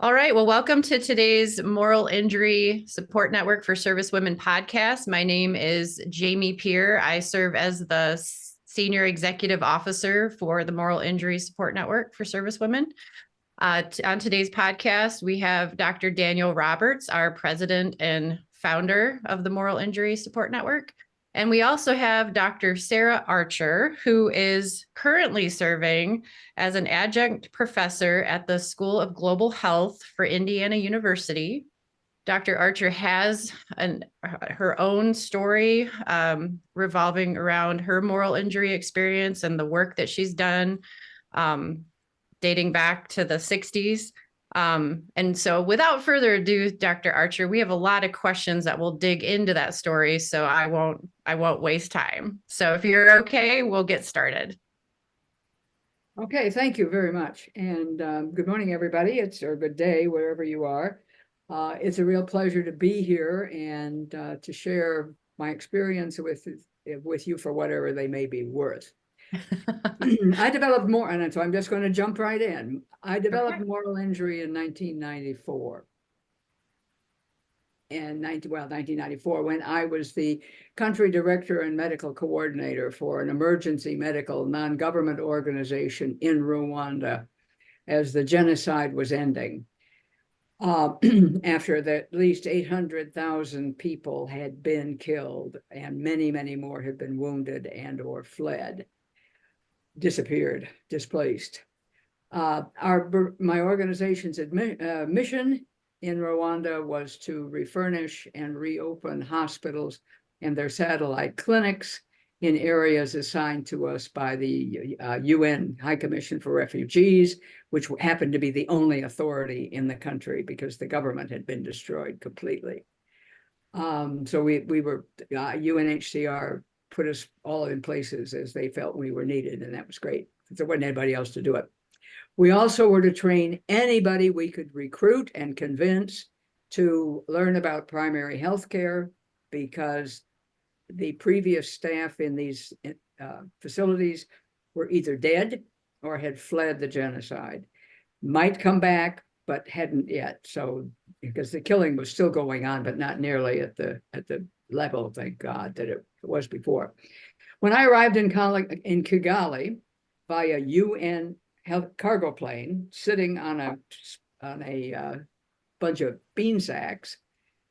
All right. Well, welcome to today's Moral Injury Support Network for Service Women podcast. My name is Jamie Peer. I serve as the Senior Executive Officer for the Moral Injury Support Network for Service Women. On today's podcast, we have Dr. Daniel Roberts, our president and founder of the Moral Injury Support Network. And we also have Dr. Sarah Archer, who is currently serving as an adjunct professor at the School of Global Health for Indiana University. Dr. Archer has her own story revolving around her moral injury experience and the work that she's done dating back to the 60s. And so without further ado, Dr. Archer, we have a lot of questions that we'll dig into that story. So I won't waste time. So if you're okay, we'll get started. Okay, thank you very much. And good morning, everybody. Or good day, wherever you are. It's a real pleasure to be here and to share my experience with you for whatever they may be worth. I developed more, and so I'm just going to jump right in. I developed moral injury in 1994. In 1994, when I was the country director and medical coordinator for an emergency medical non-government organization in Rwanda as the genocide was ending. After at least 800,000 people had been killed and many, many more had been wounded and or fled, disappeared, displaced. My organization's mission in Rwanda was to refurnish and reopen hospitals and their satellite clinics in areas assigned to us by the UN High Commission for Refugees, which happened to be the only authority in the country because the government had been destroyed completely. So we were, UNHCR put us all in places as they felt we were needed, and that was great. There wasn't anybody else to do it. We also were to train anybody we could recruit and convince to learn about primary health care, because the previous staff in these facilities were either dead or had fled the genocide, might come back, but hadn't yet. So, because the killing was still going on, but not nearly at the level, thank God, that it was before. When I arrived in Kigali via UN cargo plane, sitting on a bunch of bean sacks,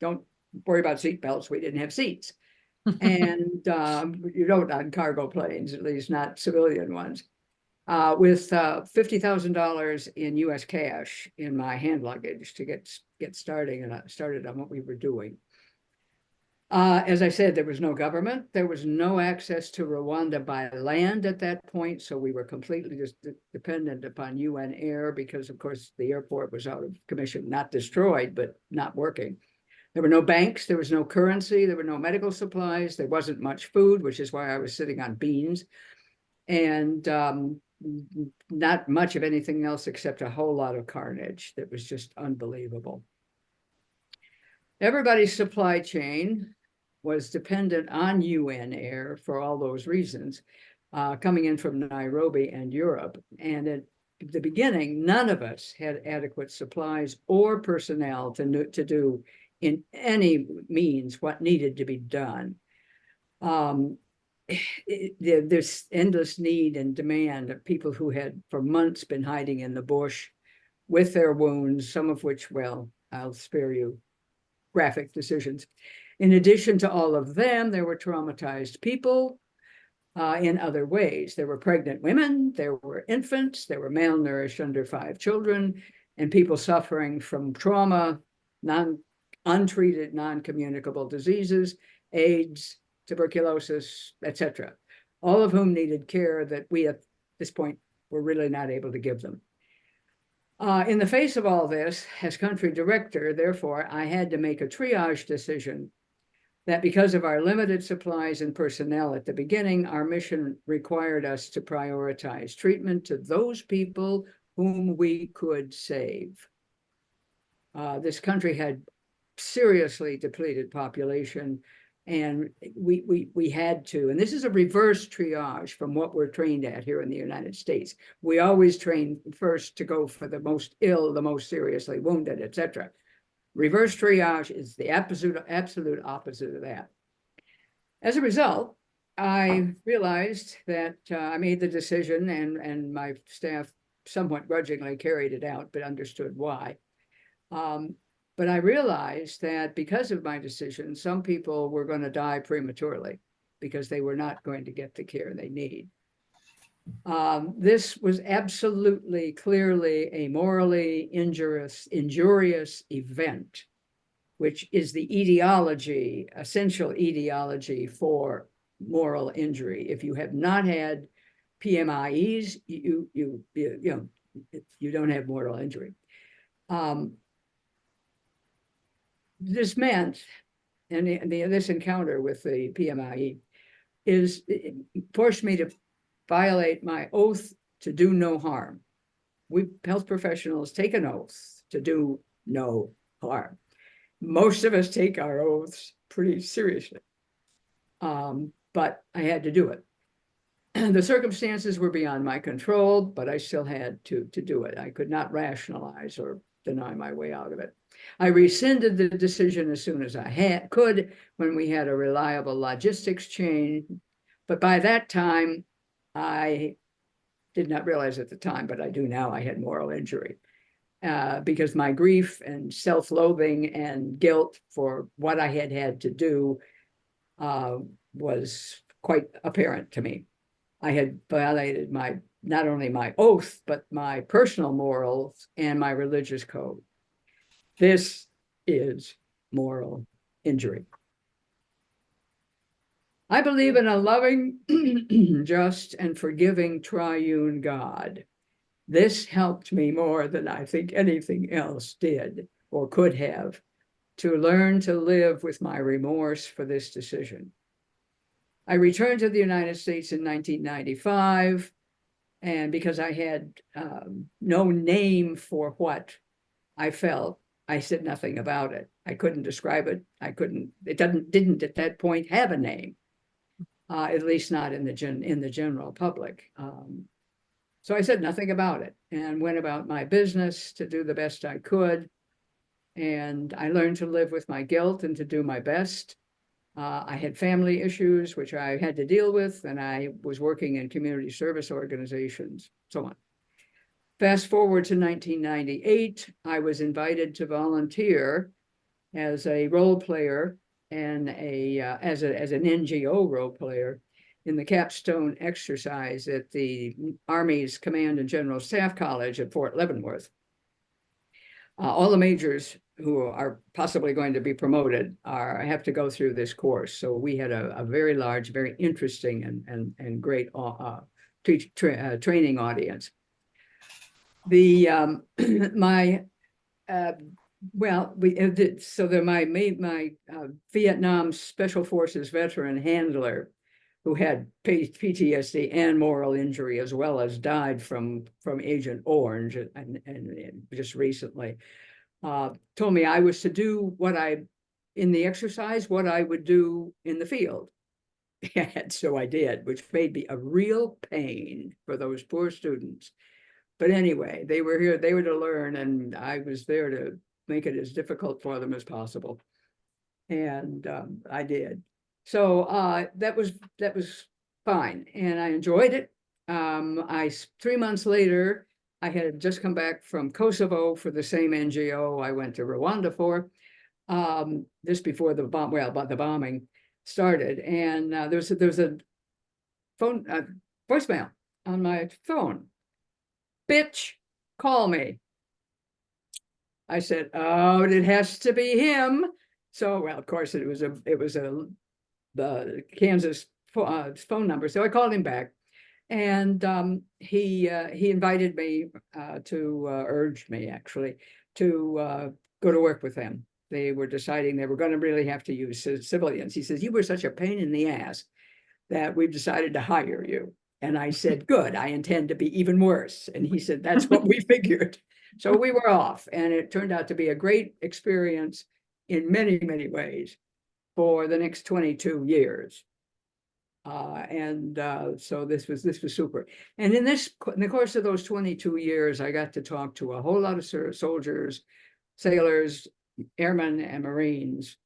don't worry about seat belts, we didn't have seats. And you don't on cargo planes, at least not civilian ones, with $50,000 in US cash in my hand luggage to get started on what we were doing. As I said, there was no government. There was no access to Rwanda by land at that point. So we were completely just dependent upon UN air because, of course, the airport was out of commission, not destroyed, but not working. There were no banks. There was no currency. There were no medical supplies. There wasn't much food, which is why I was sitting on beans. And not much of anything else except a whole lot of carnage that was just unbelievable. Everybody's supply chain was dependent on UN air for all those reasons, coming in from Nairobi and Europe. And at the beginning, none of us had adequate supplies or personnel to do in any means what needed to be done. There's endless need and demand of people who had for months been hiding in the bush with their wounds, some of which, well, I'll spare you graphic decisions. In addition to all of them, there were traumatized people in other ways. There were pregnant women, there were infants, there were malnourished under 5 children, and people suffering from trauma, untreated, non-communicable diseases, AIDS, tuberculosis, etc., all of whom needed care that we at this point were really not able to give them. In the face of all this, as country director, therefore, I had to make a triage decision that because of our limited supplies and personnel at the beginning, our mission required us to prioritize treatment to those people whom we could save. This country had seriously depleted population, And we had to, and this is a reverse triage from what we're trained at here in the United States. We always train first to go for the most ill, the most seriously wounded, etc. Reverse triage is the absolute opposite of that. As a result, I realized that I made the decision, and my staff somewhat grudgingly carried it out, but understood why. But I realized that because of my decision, some people were going to die prematurely because they were not going to get the care they need. This was absolutely, clearly a morally injurious event, which is the ation, essential etiology for moral injury. If you have not had PMIEs, you don't have moral injury. This meant, and this encounter with the PMIE forced me to violate my oath to do no harm. We health professionals take an oath to do no harm. Most of us take our oaths pretty seriously, but I had to do it. The circumstances were beyond my control, but I still had to do it. I could not rationalize or deny my way out of it. I rescinded the decision as soon as I could when we had a reliable logistics chain. But by that time, I did not realize at the time, but I do now, I had moral injury because my grief and self-loathing and guilt for what I had to do was quite apparent to me. I had violated not only my oath, but my personal morals and my religious code. This is moral injury. I believe in a loving, just, and forgiving triune God. This helped me more than I think anything else did or could have to learn to live with my remorse for this decision. I returned to the United States in 1995, and because I had no name for what I felt, I said nothing about it. I couldn't describe it. It didn't at that point have a name, at least not in the general public. So I said nothing about it and went about my business to do the best I could. And I learned to live with my guilt and to do my best. I had family issues, which I had to deal with, and I was working in community service organizations, so on. Fast forward to 1998, I was invited to volunteer as a role player and as an NGO role player in the capstone exercise at the Army's Command and General Staff College at Fort Leavenworth. All the majors who are possibly going to be promoted have to go through this course. So we had a very large, very interesting and great training audience. My Vietnam Special Forces veteran handler, who had PTSD and moral injury, as well as died from Agent Orange, and just recently, told me I was to do in the exercise, what I would do in the field. And so I did, which made me a real pain for those poor students. But anyway, they were here, they were to learn, and I was there to make it as difficult for them as possible. And I did. So that was fine, and I enjoyed it. 3 months later, I had just come back from Kosovo for the same NGO I went to Rwanda for. This before the bombing started, and there was a phone voicemail on my phone. Bitch, call me. I said, oh, it has to be him. So, well, of course, it was the Kansas phone number. So I called him back, and he invited me urged me actually to go to work with them. They were deciding they were going to really have to use civilians. He says, you were such a pain in the ass that we've decided to hire you. And I said, good, I intend to be even worse. And he said, that's what we figured. So we were off, and it turned out to be a great experience in many, many ways. for the next 22 years. So this was super. And in the course of those 22 years, I got to talk to a whole lot of soldiers, sailors, airmen, and Marines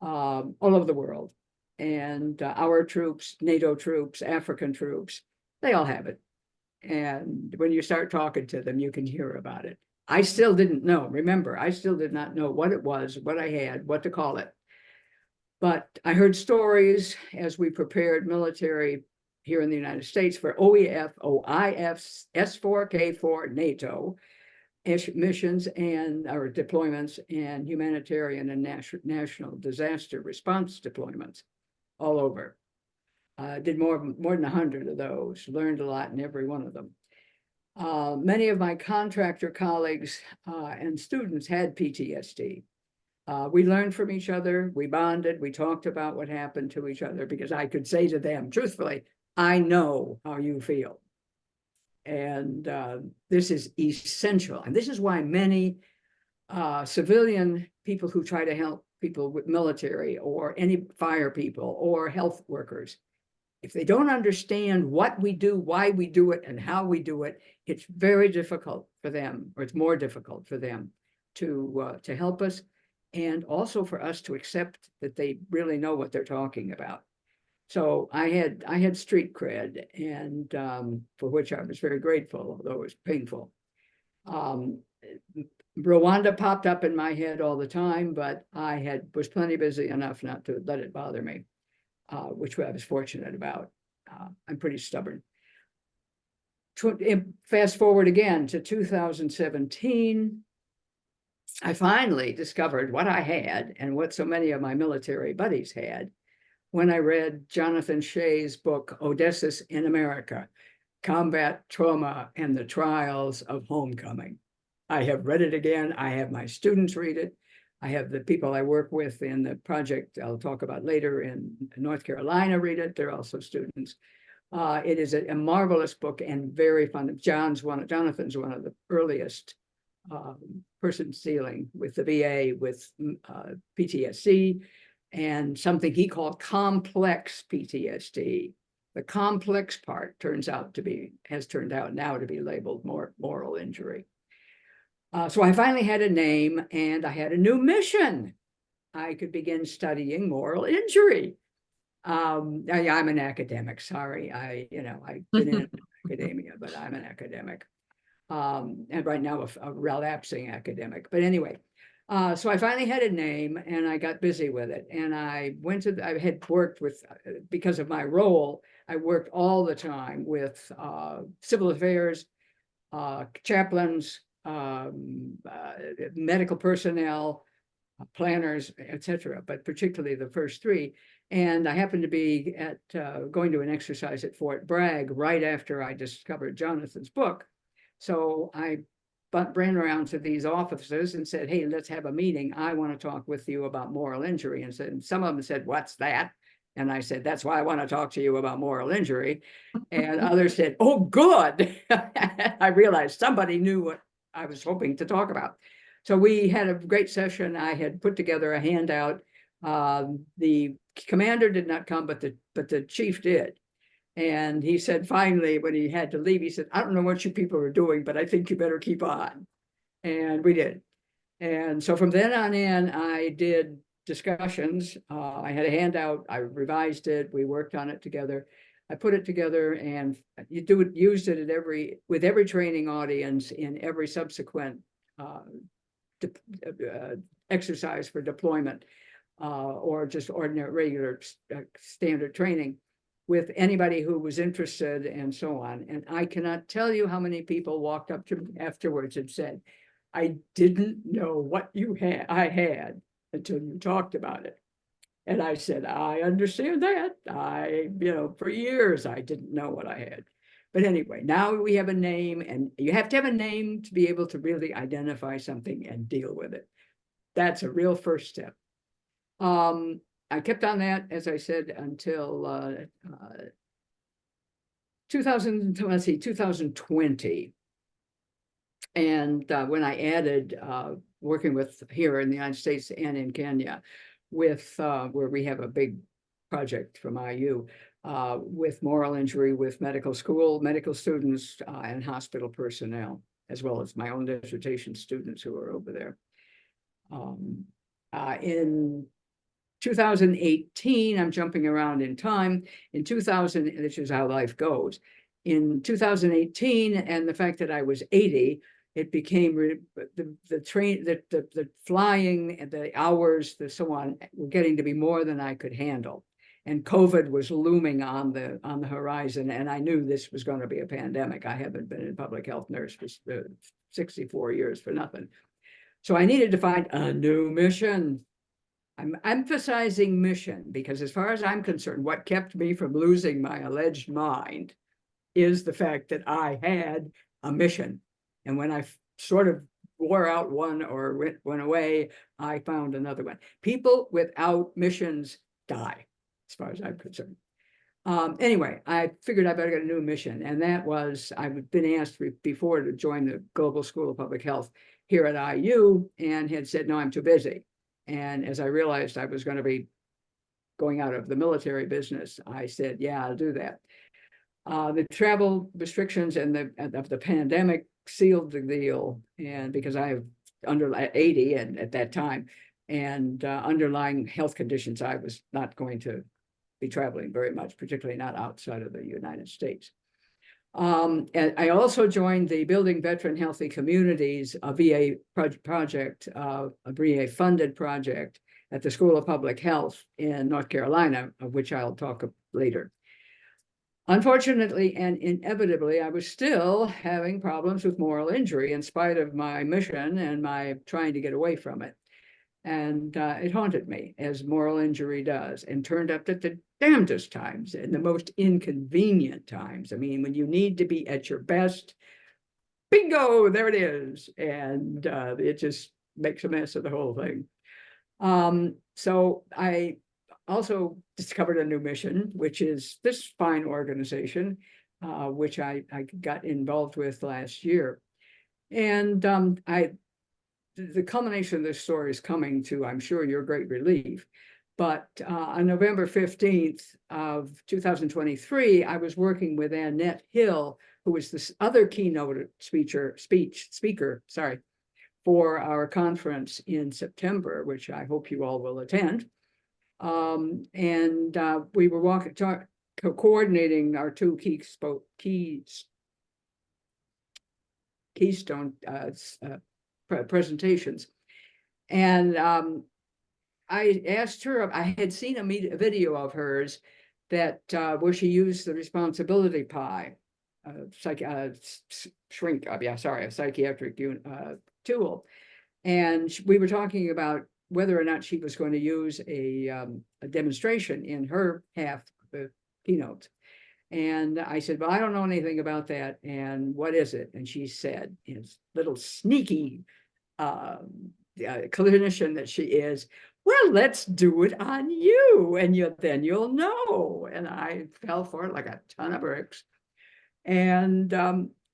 all over the world. And our troops, NATO troops, African troops, they all have it. And when you start talking to them, you can hear about it. I still didn't know. Remember, I still did not know what it was, what I had, what to call it. But I heard stories as we prepared military here in the United States for OEF, OIF, S4, K4, NATO missions and our deployments and humanitarian and national disaster response deployments all over. Did more than 100 of those, learned a lot in every one of them. Many of my contractor colleagues and students had PTSD. We learned from each other, we bonded, we talked about what happened to each other because I could say to them, truthfully, I know how you feel. And this is essential. And this is why many civilian people who try to help people with military or any fire people or health workers, if they don't understand what we do, why we do it, and how we do it, it's very difficult for them, or it's more difficult for them to help us, and also for us to accept that they really know what they're talking about. So I had street cred, and for which I was very grateful, although it was painful. Rwanda popped up in my head all the time, but I was plenty busy enough not to let it bother me, which I was fortunate about. I'm pretty stubborn. Fast forward again to 2017. I finally discovered what I had and what so many of my military buddies had when I read Jonathan Shea's book, Odysseus in America, Combat Trauma and the Trials of Homecoming. I have read it again. I have my students read it. I have the people I work with in the project I'll talk about later in North Carolina read it. They're also students. It is a marvelous book and very fun. Jonathan's one of the earliest persons dealing with the VA with PTSD and something he called complex PTSD. The complex part has turned out now to be labeled moral injury. So I finally had a name and I had a new mission. I could begin studying moral injury. I'm an academic, sorry. I've been in academia, but I'm an academic. And right now a relapsing academic. But anyway, so I finally had a name and I got busy with it. And I had worked with, because of my role, I worked all the time with civil affairs, chaplains, medical personnel, planners, etc., but particularly the first three. And I happened to be going to an exercise at Fort Bragg right after I discovered Jonathan's book. So I ran around to these officers and said, hey, let's have a meeting. I want to talk with you about moral injury. And some of them said, what's that? And I said, that's why I want to talk to you about moral injury. And others said, oh, good. I realized somebody knew what I was hoping to talk about. So we had a great session. I had put together a handout. The commander did not come, but the chief did. And he said, finally, when he had to leave, he said, I don't know what you people are doing, but I think you better keep on. And we did. And so from then on in, I did discussions. I had a handout. I revised it. We worked on it together. I put it together and used it with every training audience in every subsequent exercise for deployment or just ordinary, regular, standard training with anybody who was interested and so on. And I cannot tell you how many people walked up to me afterwards and said, I didn't know what I had until you talked about it. And I said, I understand that. For years, I didn't know what I had. But anyway, now we have a name, and you have to have a name to be able to really identify something and deal with it. That's a real first step. I kept on that, as I said, until 2020. And when I added working with here in the United States and in Kenya, with where we have a big project from IU with moral injury with medical students and hospital personnel, as well as my own dissertation students who are over there. In 2018, I'm jumping around in time. In 2000, which is how life goes. In 2018, and the fact that I was 80, it became the flying and the hours, the so on, were getting to be more than I could handle. And COVID was looming on the horizon, and I knew this was going to be a pandemic. I haven't been in public health nurse for 64 years for nothing. So I needed to find a new mission. I'm emphasizing mission because, as far as I'm concerned, what kept me from losing my alleged mind is the fact that I had a mission. And when I sort of wore out one or went away, I found another one. People without missions die, as far as I'm concerned. Anyway, I figured I better get a new mission. And that was, I've been asked before to join the Global School of Public Health here at IU, and had said, no, I'm too busy. And as I realized I was going to be going out of the military business, I said, yeah, I'll do that. The travel restrictions and of the pandemic sealed the deal. And because I have under 80 and at that time, and underlying health conditions, I was not going to be traveling very much, particularly not outside of the United States. And I also joined the Building Veteran Healthy Communities, a VA project, a VA funded project at the School of Public Health in North Carolina, of which I'll talk later. Unfortunately and inevitably, I was still having problems with moral injury in spite of my mission and my trying to get away from it. And it haunted me, as moral injury does, and turned up at the damnedest times and the most inconvenient times. I mean, when you need to be at your best, bingo, there it is. And it just makes a mess of the whole thing. So I also discovered a new mission, which is this fine organization, which I got involved with last year. And the culmination of this story is coming to, I'm sure, your great relief. But on November 15th of 2023, I was working with Annette Hill, who was this other keynote speaker, for our conference in September, which I hope you all will attend. We were coordinating our two keystone presentations. And I asked her, I had seen a video of hers that where she used the responsibility pie, a psychiatric tool. And we were talking about whether or not she was going to use a demonstration in her half of the keynote. And I said, well, I don't know anything about that. And what is it? And she said, his little sneaky clinician that she is, well, let's do it on you. And then you'll know. And I fell for it like a ton of bricks. And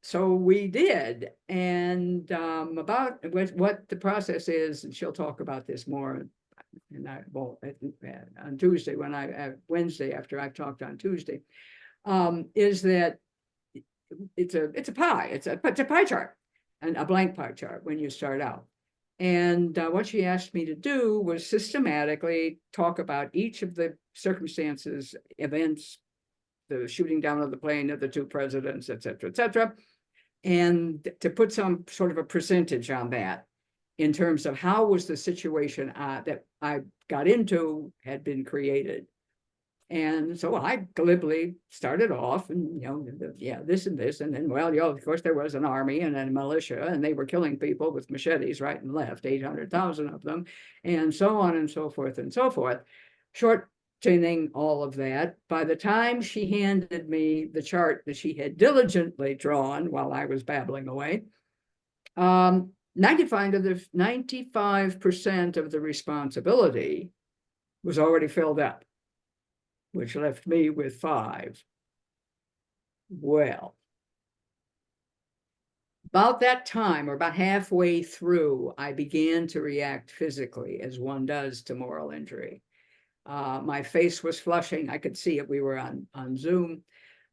so we did. And about what the process is, and she'll talk about this more. And I won't on Tuesday, Wednesday, after I've talked on Tuesday, is that it's a pie. It's a pie chart, and a blank pie chart when you start out. And what she asked me to do was systematically talk about each of the circumstances, events, the shooting down of the plane of the two presidents, et cetera, and to put some sort of a percentage on that in terms of how was the situation that I got into had been created. And so I glibly started off and, this and this. And then, of course, there was an army and a militia, and they were killing people with machetes right and left, 800,000 of them, and so on and so forth and so forth. Shortening all of that, by the time she handed me the chart that she had diligently drawn while I was babbling away, 95% of the responsibility was already filled up, which left me with 5. Well, About that time, or about halfway through, I began to react physically, as one does to moral injury. My face was flushing. I could see it. We were on Zoom.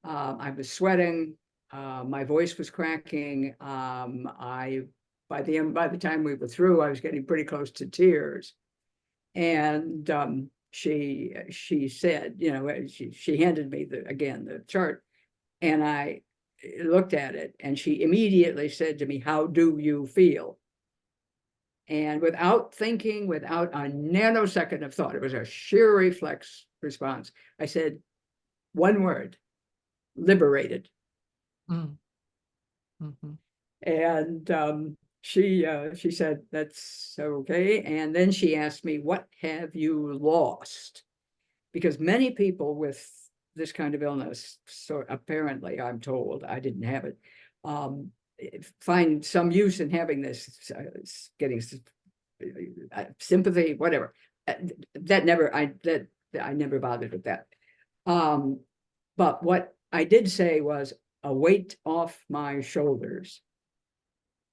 I was sweating. My voice was cracking. By the time we were through, I was getting pretty close to tears. And she said, she handed me the chart, and I looked at it, and she immediately said to me, "How do you feel?" And without thinking, without a nanosecond of thought, it was a sheer reflex response. I said, one word: liberated. Mm. Mhm. And she said, "That's okay." And then she asked me, "What have you lost?" Because many people with this kind of illness, so apparently I'm told, I didn't have it, find some use in having this, getting sympathy, whatever. I never bothered with that. But what I did say was a weight off my shoulders.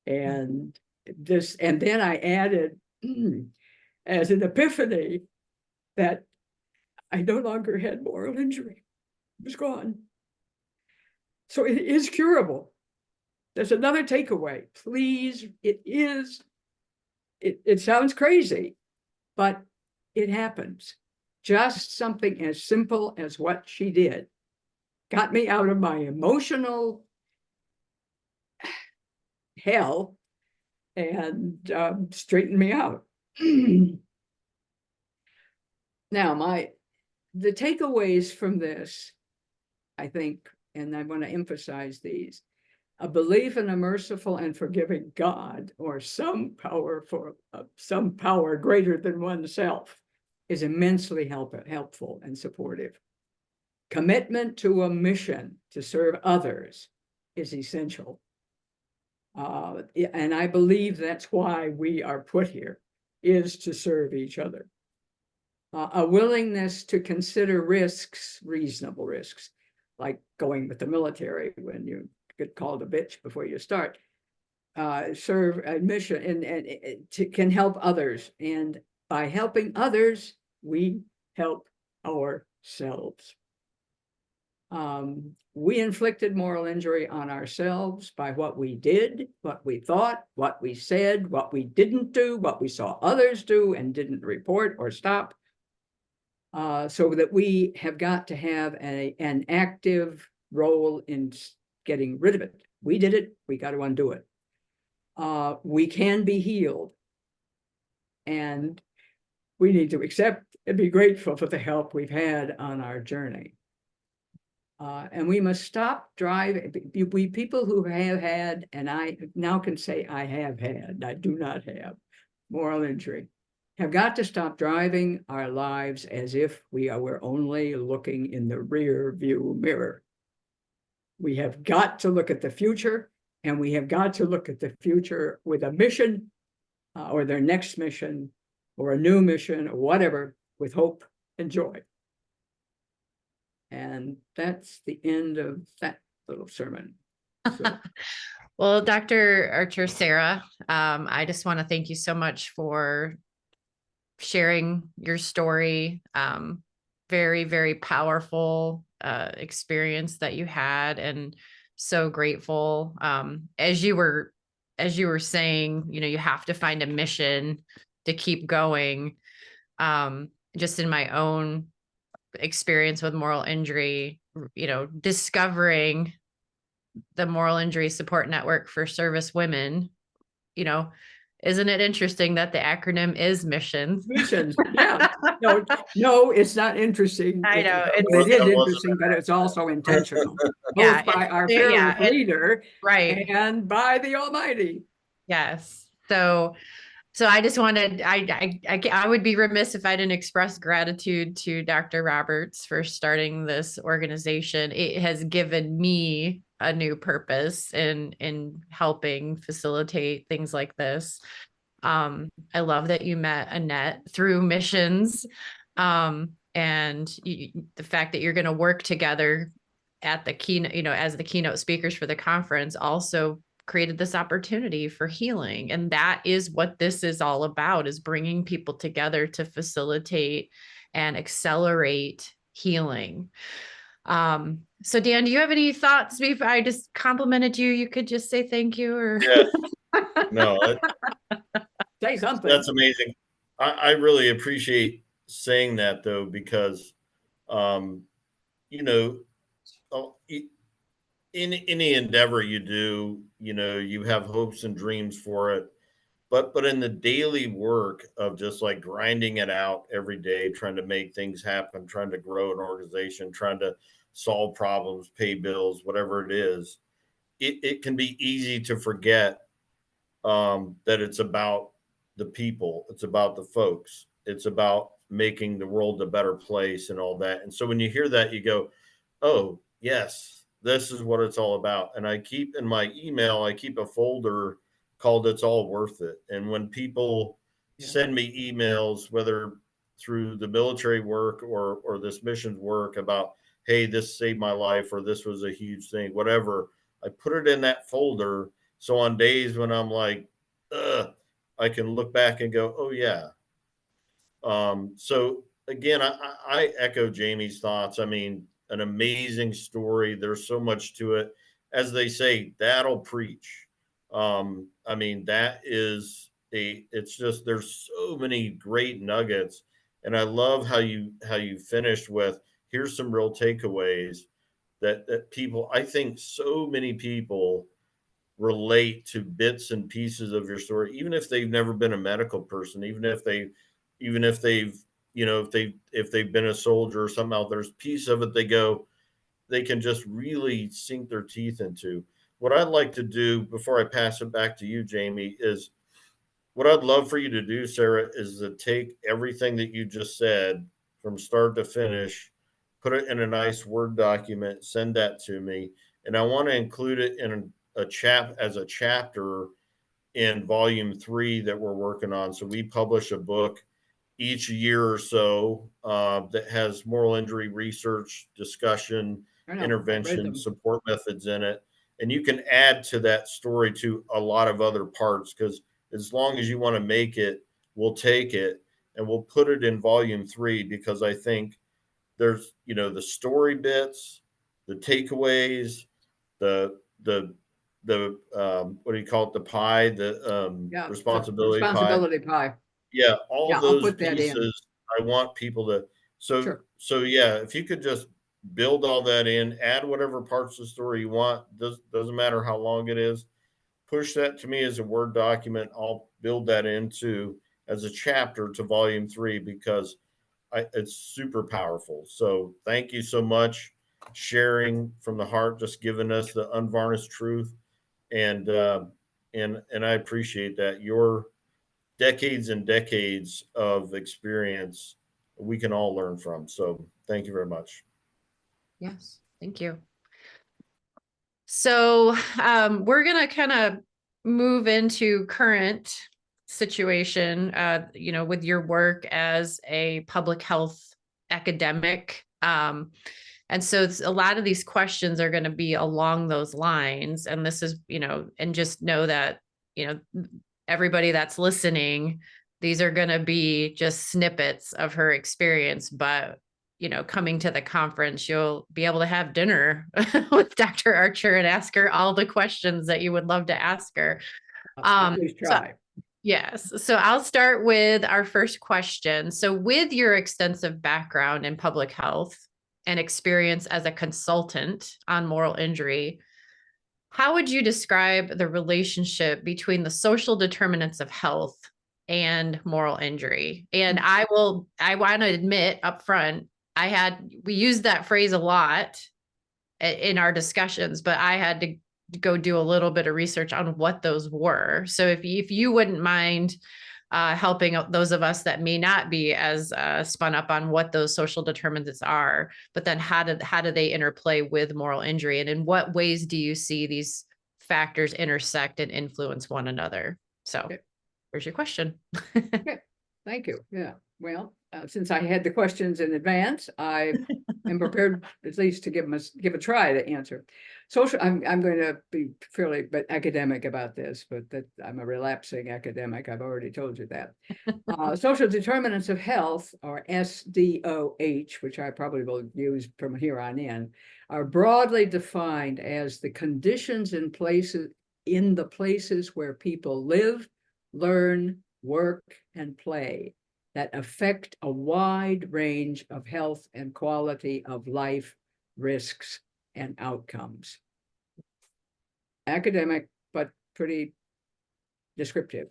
And then I added as an epiphany that I no longer had moral injury. It was gone. So it is curable. There's another takeaway. Please, it sounds crazy, but it happens. Just something as simple as what she did got me out of my emotional hell and straightened me out. Now, the takeaways from this, I think, and I want to emphasize these: a belief in a merciful and forgiving God, or some power greater than oneself, is immensely helpful and supportive. Commitment to a mission to serve others is essential. And I believe that's why we are put here, is to serve each other. A willingness to consider risks, reasonable risks, like going with the military when you get called a bitch before you start, serve a mission and can help others. And by helping others, we help ourselves. We inflicted moral injury on ourselves by what we did, what we thought, what we said, what we didn't do, what we saw others do and didn't report or stop. So that we have got to have an active role in getting rid of it. We did it, we got to undo it. We can be healed, and we need to accept and be grateful for the help we've had on our journey. And we must stop driving. We people who have had, and I now can say I have had, I do not have moral injury, have got to stop driving our lives as if we're only looking in the rear view mirror. We have got to look at the future, and we have got to look at the future with a mission, or their next mission, or a new mission, or whatever, with hope and joy. And that's the end of that little sermon. So. Well, Dr. Archer, Sarah, I just want to thank you so much for sharing your story. Very, very powerful experience that you had, and so grateful. As you were saying, you have to find a mission to keep going. Just in my own experience with moral injury, discovering the moral injury support network for service women, isn't it interesting that the acronym is mission? Missions, yeah. No, it's not interesting. I know it is interesting, but it's also intentional, both by our fearless leader, right, and by the Almighty. Yes. So I just wanted, I would be remiss if I didn't express gratitude to Dr. Roberts for starting this organization. It has given me a new purpose in helping facilitate things like this. I love that you met Annette through missions, and the fact that you're going to work together at the keynote, as the keynote speakers for the conference, also created this opportunity for healing. And that is what this is all about, is bringing people together to facilitate and accelerate healing. So Dan, do you have any thoughts? If I just complimented you, you could just say thank you, or Yeah, no, Say something. that's amazing. I really appreciate saying that though, because, you know, in any endeavor you do, you have hopes and dreams for it. But in the daily work of just like grinding it out every day, trying to make things happen, trying to grow an organization, trying to solve problems, pay bills, whatever it is, it can be easy to forget that it's about the people, it's about the folks, it's about making the world a better place and all that. And so when you hear that, you go, oh, yes, this is what it's all about. And I keep in my email, I keep a folder called It's All Worth It. And when people send me emails, whether through the military work or this missions work about, hey, this saved my life, or this was a huge thing, whatever, I put it in that folder. So on days when I'm like, ugh, I can look back and go, oh yeah. So again, I echo Jamie's thoughts. I mean, an amazing story. There's so much to it. As they say, that'll preach. I mean, it's just, there's so many great nuggets. And I love how you finished with, here's some real takeaways that people, I think so many people relate to bits and pieces of your story, even if they've never been a medical person, even if they've, if they've been a soldier or something else, there's a piece of it they can just really sink their teeth into. What I'd like to do before I pass it back to you, Jamie, is what I'd love for you to do, Sarah, is to take everything that you just said from start to finish, put it in a nice Word document, send that to me. And I want to include it in as a chapter in volume 3 that we're working on. So we publish a book each year or so that has moral injury research, discussion, intervention, support methods in it. And you can add to that story to a lot of other parts, because as long as you want to make it, we'll take it and we'll put it in volume 3, because I think there's, the story bits, the takeaways, the what do you call it? The pie, the responsibility pie. Yeah, all those pieces. I want people to. So yeah, if you could just build all that in, add whatever parts of the story you want. Doesn't matter how long it is. Push that to me as a Word document. I'll build that into as a chapter to volume 3, because it's super powerful. So thank you so much, sharing from the heart, just giving us the unvarnished truth, and I appreciate that. Your decades and decades of experience we can all learn from. So thank you very much. Yes, thank you. So we're going to kind of move into current situation, with your work as a public health academic. And so it's, a lot of these questions are going to be along those lines. And this is, and just know that, everybody that's listening, these are going to be just snippets of her experience, but coming to the conference, you'll be able to have dinner with Dr. Archer and ask her all the questions that you would love to ask her. At least try. Yes. So I'll start with our first question. So with your extensive background in public health and experience as a consultant on moral injury, how would you describe the relationship between the social determinants of health and moral injury? And I want to admit up front, we used that phrase a lot in our discussions, but I had to go do a little bit of research on what those were. So if you wouldn't mind helping those of us that may not be as spun up on what those social determinants are, but then how do they interplay with moral injury, and in what ways do you see these factors intersect and influence one another? So Here's your question. Thank you. Yeah. Well, since I had the questions in advance, I am prepared at least to give a try to answer. Social, I'm going to be fairly academic about this, but that I'm a relapsing academic. I've already told you that. Social determinants of health, or SDOH, which I probably will use from here on in, are broadly defined as the conditions in the places where people live, learn, work, and play that affect a wide range of health and quality of life risks and outcomes. Academic, but pretty descriptive.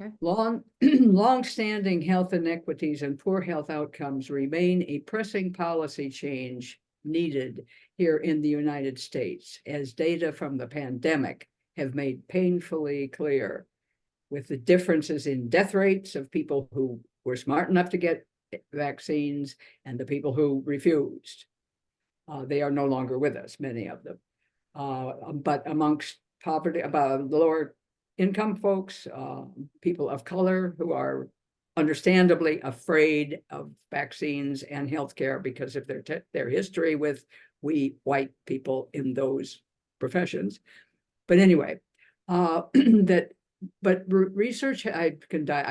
Okay. Long-standing health inequities and poor health outcomes remain a pressing policy change needed here in the United States, as data from the pandemic have made painfully clear, with the differences in death rates of people who were smart enough to get vaccines and the people who refused. They are no longer with us, many of them. But amongst poverty, about lower income folks, people of color who are understandably afraid of vaccines and healthcare because of their history with we white people in those professions. But anyway, research, I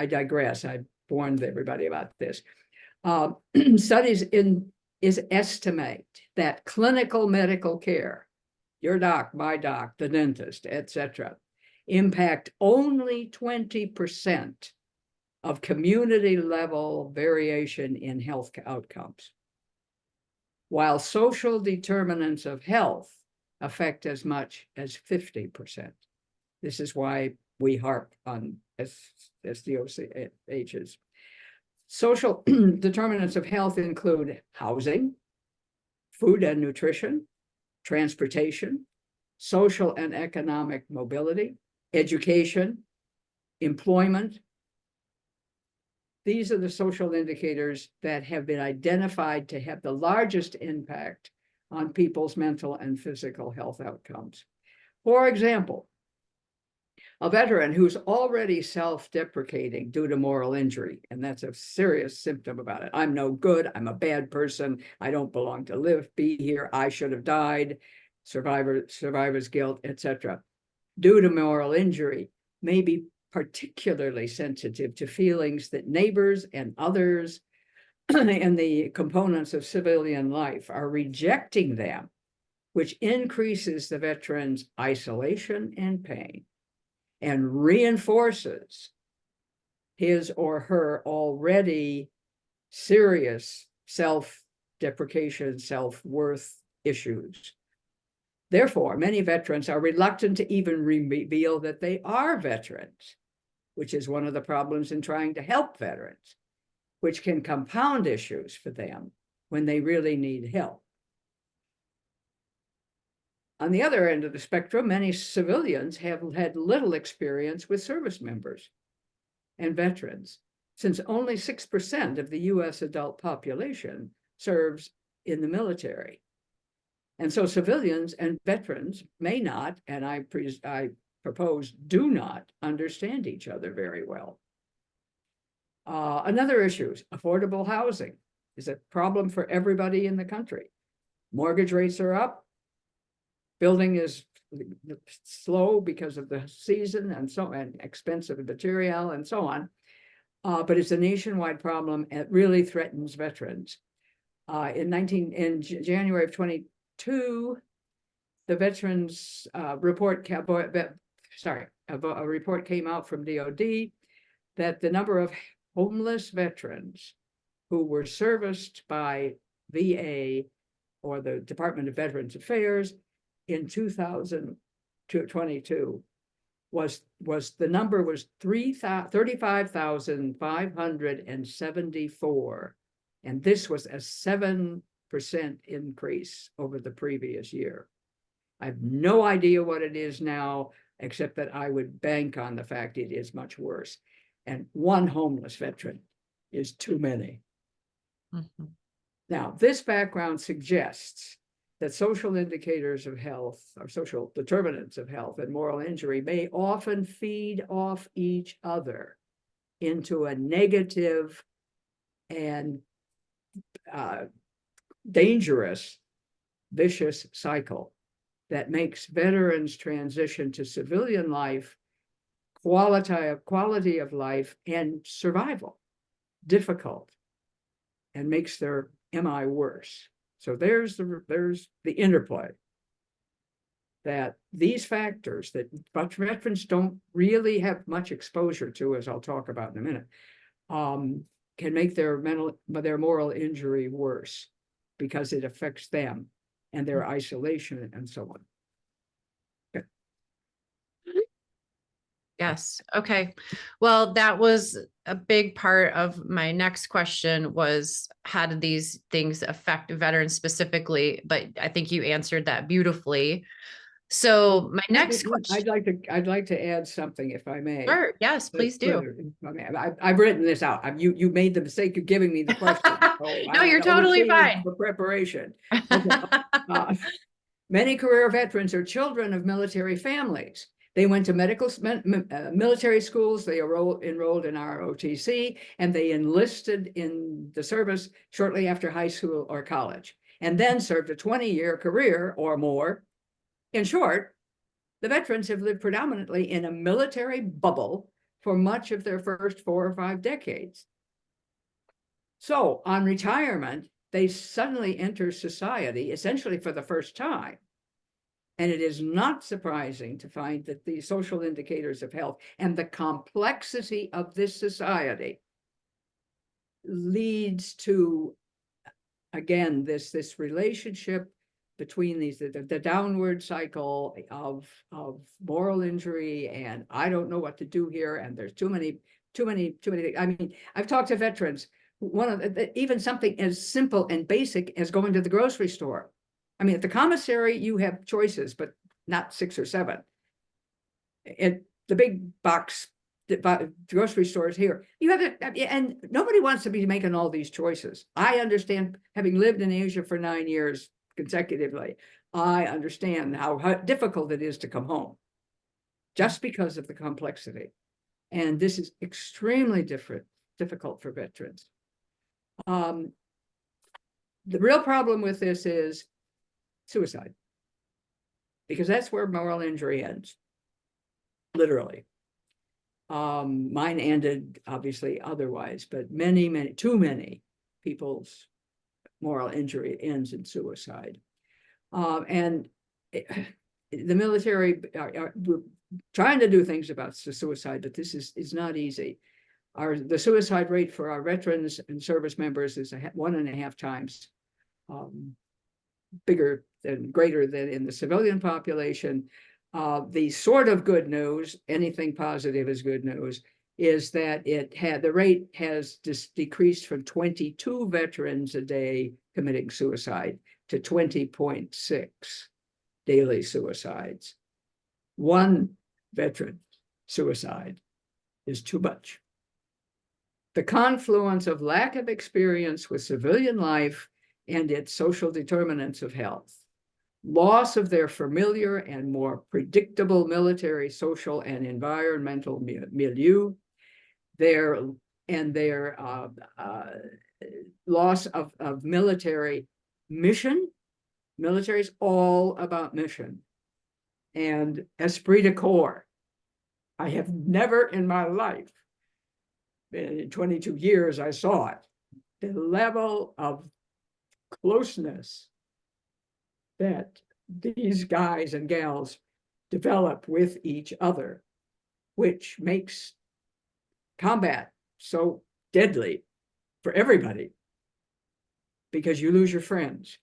digress. I warned everybody about this. Studies estimate that clinical medical care, your doc, my doc, the dentist, etc., impact only 20% of community level variation in health outcomes, while social determinants of health affect as much as 50%. This is why we harp on SDOHs. Social determinants of health include housing, food and nutrition, transportation, social and economic mobility, education, employment. These are the social indicators that have been identified to have the largest impact on people's mental and physical health outcomes. For example, a veteran who's already self-deprecating due to moral injury, and that's a serious symptom about it. I'm no good, I'm a bad person, I don't belong to be here, I should have died, survivor's guilt, etc. Due to moral injury, may be particularly sensitive to feelings that neighbors and others and the components of civilian life are rejecting them, which increases the veteran's isolation and pain and reinforces his or her already serious self-deprecation, self-worth issues. Therefore, many veterans are reluctant to even reveal that they are veterans, which is one of the problems in trying to help veterans, which can compound issues for them when they really need help. On the other end of the spectrum, many civilians have had little experience with service members and veterans, since only 6% of the US adult population serves in the military. And so civilians and veterans may not, and I propose do not understand each other very well. Another issue is affordable housing is a problem for everybody in the country. Mortgage rates are up. Building is slow because of the season and expensive material and so on. But it's a nationwide problem. It really threatens veterans. In January of 2022, the veterans report, a report came out from DOD that the number of homeless veterans who were serviced by VA or the Department of Veterans Affairs in 2022 was 35,574, and this was a 7% increase over the previous year. I have no idea what it is now, except that I would bank on the fact it is much worse. And one homeless veteran is too many. Mm-hmm. Now, this background suggests that social indicators of health, or social determinants of health and moral injury, may often feed off each other into a negative and dangerous, vicious cycle that makes veterans transition to civilian life, quality of life, and survival difficult, and makes their MI worse. So there's the interplay, that these factors that veterans don't really have much exposure to, as I'll talk about in a minute, can make their moral injury worse because it affects them and their isolation and so on. Okay. Yes. Okay. Well, that was a big part of my next question, was how did these things affect veterans specifically? But I think you answered that beautifully. So my next question. I'd like to add something, if I may. Sure. Yes, please do. I've written this out. You made the mistake of giving me the question. So No, you're totally fine. For preparation. Okay. Many career veterans are children of military families. They went to military schools, they enrolled in ROTC, and they enlisted in the service shortly after high school or college, and then served a 20-year career or more. In short, the veterans have lived predominantly in a military bubble for much of their first 4 or 5 decades. So on retirement, they suddenly enter society essentially for the first time. And it is not surprising to find that the social indicators of health and the complexity of this society leads to, again, this relationship between the downward cycle of moral injury, and I don't know what to do here, and there's too many. I mean, I've talked to veterans. Even something as simple and basic as going to the grocery store. I mean, at the commissary, you have choices, but not 6 or 7. At the big box grocery stores here, you have it, and nobody wants to be making all these choices. I understand, having lived in Asia for 9 years consecutively, I understand how difficult it is to come home just because of the complexity. And this is extremely difficult for veterans. The real problem with this is suicide, because that's where moral injury ends, literally. Mine ended obviously otherwise, but too many people's moral injury ends in suicide. And the military are trying to do things about suicide, but this is not easy. The suicide rate for our veterans and service members is 1.5 times greater than in the civilian population. The sort of good news, anything positive is good news, is that the rate has decreased from 22 veterans a day committing suicide to 20.6 daily suicides. 1 veteran suicide is too much. The confluence of lack of experience with civilian life and its social determinants of health, loss of their familiar and more predictable military, social, and environmental milieu, their loss of military mission. Military is all about mission and esprit de corps. I have never in my life, in 22 years, I saw it, the level of closeness that these guys and gals develop with each other, which makes combat so deadly for everybody, because you lose your friends.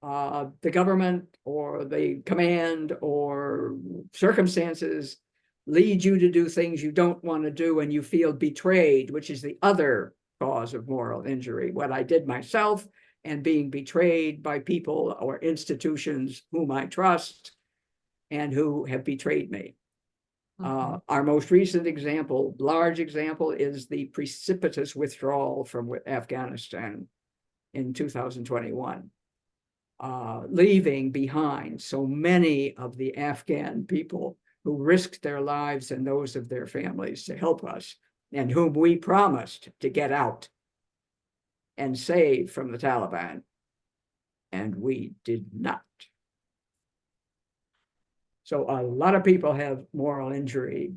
The government or the command or circumstances lead you to do things you don't want to do, and you feel betrayed, which is the other cause of moral injury. What I did myself, and being betrayed by people or institutions whom I trust and who have betrayed me. Our most recent example, large example, is the precipitous withdrawal from Afghanistan in 2021, leaving behind so many of the Afghan people who risked their lives and those of their families to help us, and whom we promised to get out and save from the Taliban. And we did not. So a lot of people have moral injury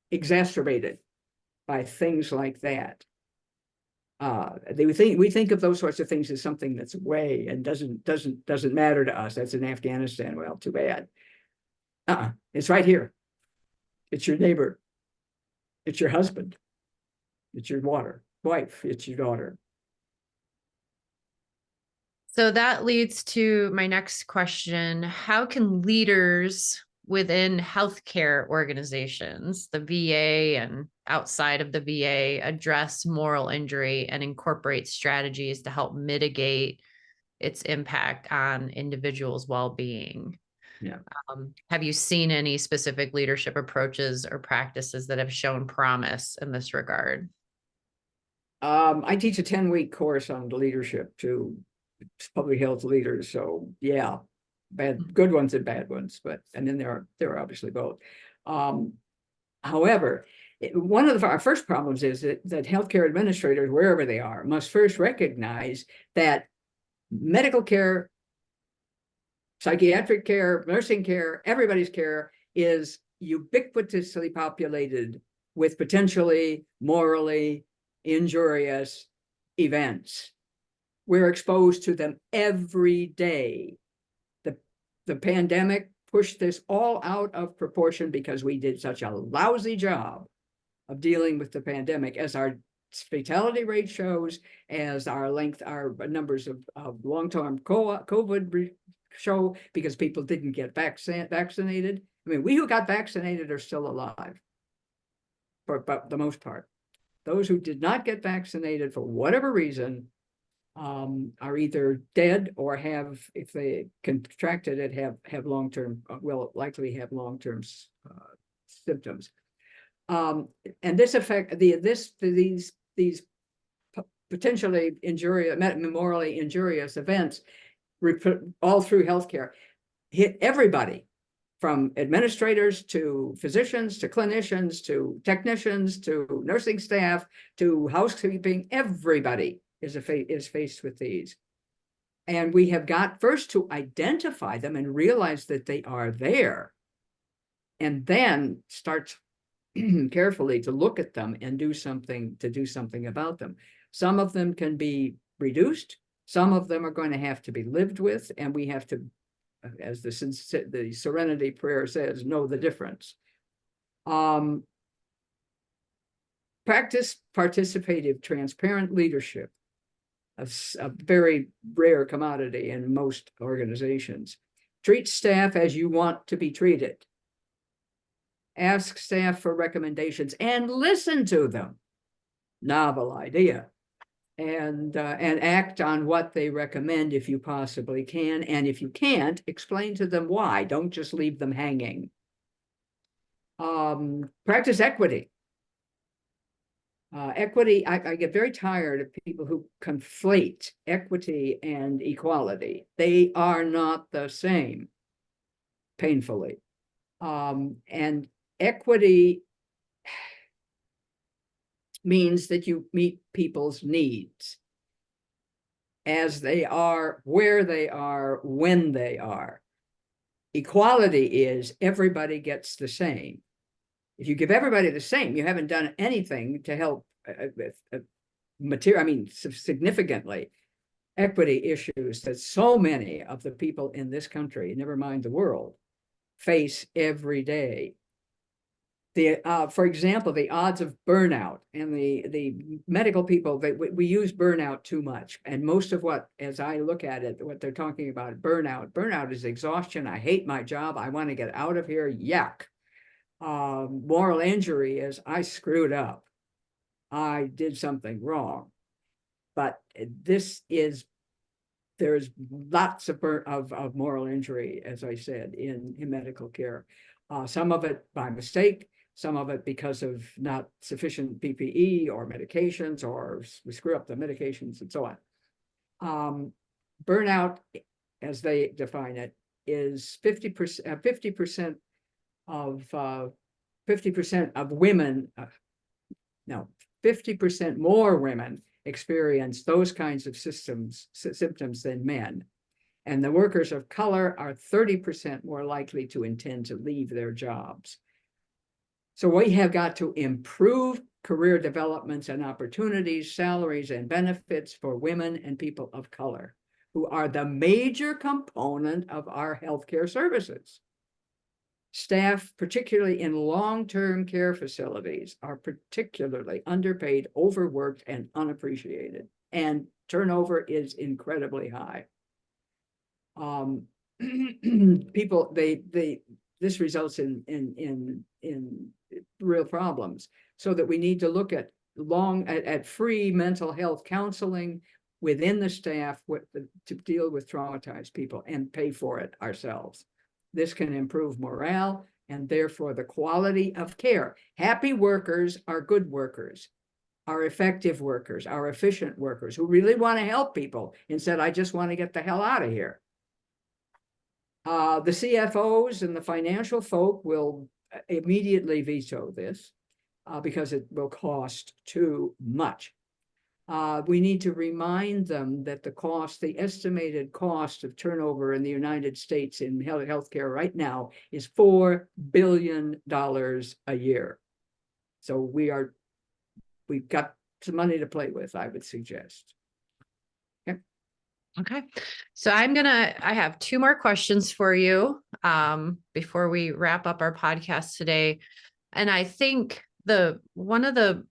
exacerbated by things like that. We think of those sorts of things as something that's away and doesn't matter to us. That's in Afghanistan. Well, too bad. It's right here. It's your neighbor. It's your husband. It's your wife. It's your daughter. So that leads to my next question. How can leaders within healthcare organizations, the VA and outside of the VA, address moral injury and incorporate strategies to help mitigate its impact on individuals' well-being? Yeah. Have you seen any specific leadership approaches or practices that have shown promise in this regard? I teach a 10-week course on leadership to public health leaders. So yeah, good ones and bad ones, and then there are obviously both. However, one of our first problems is that healthcare administrators, wherever they are, must first recognize that medical care, psychiatric care, nursing care, everybody's care is ubiquitously populated with potentially morally injurious events. We're exposed to them every day. The pandemic pushed this all out of proportion because we did such a lousy job of dealing with the pandemic, as our fatality rate shows, as our numbers of long-term COVID show, because people didn't get vaccinated. I mean, we who got vaccinated are still alive for the most part. Those who did not get vaccinated for whatever reason are either dead or have, if they contracted it, have long-term, will likely have long-term symptoms. And this affect these potentially morally injurious events all through healthcare hit everybody, from administrators to physicians to clinicians to technicians to nursing staff to housekeeping. Everybody is faced with these. And we have got first to identify them and realize that they are there, and then start carefully to look at them and do something about them. Some of them can be reduced. Some of them are going to have to be lived with, and we have to, as the Serenity Prayer says, know the difference. Practice participative, transparent leadership, a very rare commodity in most organizations. Treat staff as you want to be treated. Ask staff for recommendations and listen to them. Novel idea. And act on what they recommend if you possibly can. And if you can't, explain to them why. Don't just leave them hanging. Practice equity. Equity, I get very tired of people who conflate equity and equality. They are not the same, painfully. And equity means that you meet people's needs as they are, where they are, when they are. Equality is everybody gets the same. If you give everybody the same, you haven't done anything to help significantly equity issues that so many of the people in this country, never mind the world, face every day. For example, the odds of burnout, and the medical people, we use burnout too much. And most of what, as I look at it, what they're talking about, burnout is exhaustion. I hate my job. I want to get out of here. Yuck. Moral injury is I screwed up. I did something wrong. But there's lots of moral injury, as I said, in medical care. Some of it by mistake, some of it because of not sufficient PPE or medications, or we screw up the medications and so on. Burnout, as they define it, is 50% of women. No, 50% more women experience those kinds of symptoms than men. And the workers of color are 30% more likely to intend to leave their jobs. So we have got to improve career developments and opportunities, salaries and benefits for women and people of color, who are the major component of our healthcare services. Staff, particularly in long-term care facilities, are particularly underpaid, overworked, and unappreciated. And turnover is incredibly high. People, this results in real problems. So that we need to look at free mental health counseling within the staff to deal with traumatized people and pay for it ourselves. This can improve morale and therefore the quality of care. Happy workers are good workers, are effective workers, are efficient workers who really want to help people instead, I just want to get the hell out of here. The CFOs and the financial folk will immediately veto this because it will cost too much. We need to remind them that the estimated cost of turnover in the United States in healthcare right now is $4 billion a year. So we've got some money to play with, I would suggest. Okay. So I have two more questions for you before we wrap up our podcast today. And I think one of the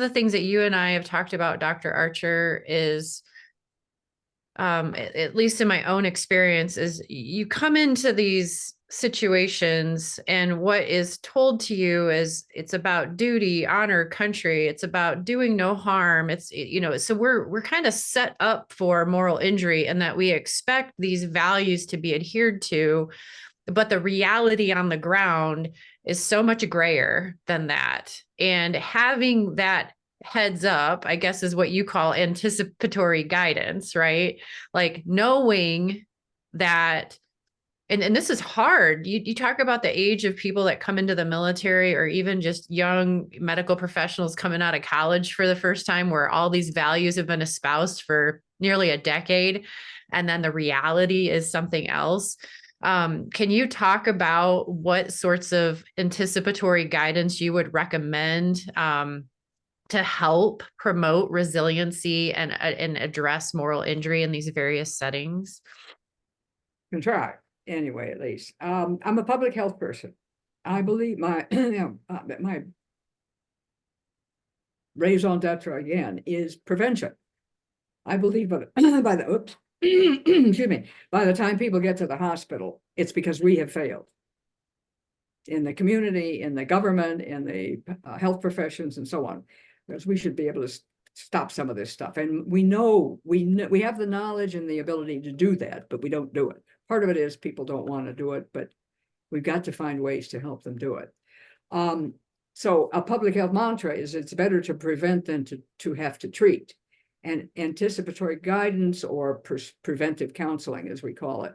things that you and I have talked about, Dr. Archer, is at least in my own experience, is you come into these situations and what is told to you is it's about duty, honor, country. It's about doing no harm. So we're kind of set up for moral injury and that we expect these values to be adhered to, but the reality on the ground is so much grayer than that. And having that heads up, I guess, is what you call anticipatory guidance, right? Like knowing that, and this is hard. You talk about the age of people that come into the military or even just young medical professionals coming out of college for the first time, where all these values have been espoused for nearly a decade. And then the reality is something else. Can you talk about what sorts of anticipatory guidance you would recommend to help promote resiliency and address moral injury in these various settings? Can try anyway, at least. I'm a public health person. I believe my my raison d'etre again is prevention. I believe by the excuse me, by the time people get to the hospital, it's because we have failed in the community, in the government, in the health professions, and so on. Because we should be able to stop some of this stuff, and we have the knowledge and the ability to do that, but we don't do it. Part of it is people don't want to do it, but we've got to find ways to help them do it. So a public health mantra is it's better to prevent than to have to treat. And anticipatory guidance, or preventive counseling, as we call it,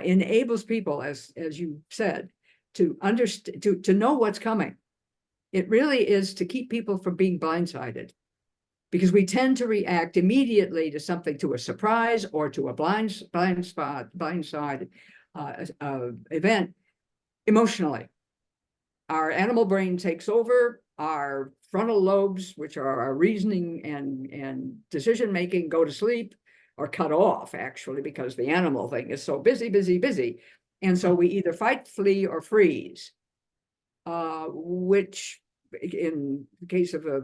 enables people, as you said, to understand, to know what's coming. It really is to keep people from being blindsided, because we tend to react immediately to something, to a surprise or to a blindside event emotionally. Our animal brain takes over. Our frontal lobes, which are our reasoning and decision-making, go to sleep or cut off, actually, because the animal thing is so busy. And so we either fight, flee, or freeze, which in the case of a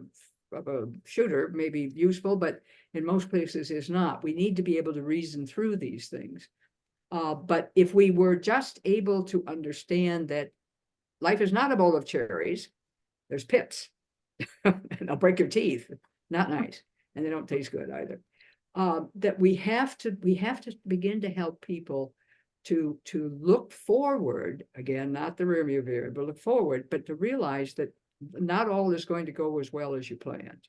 shooter may be useful, but in most places is not. We need to be able to reason through these things. But if we were just able to understand that life is not a bowl of cherries, there's pits, and they'll break your teeth. Not nice, and they don't taste good either. That we have to begin to help people to look forward, again, not the rearview mirror, but look forward, but to realize that not all is going to go as well as you planned.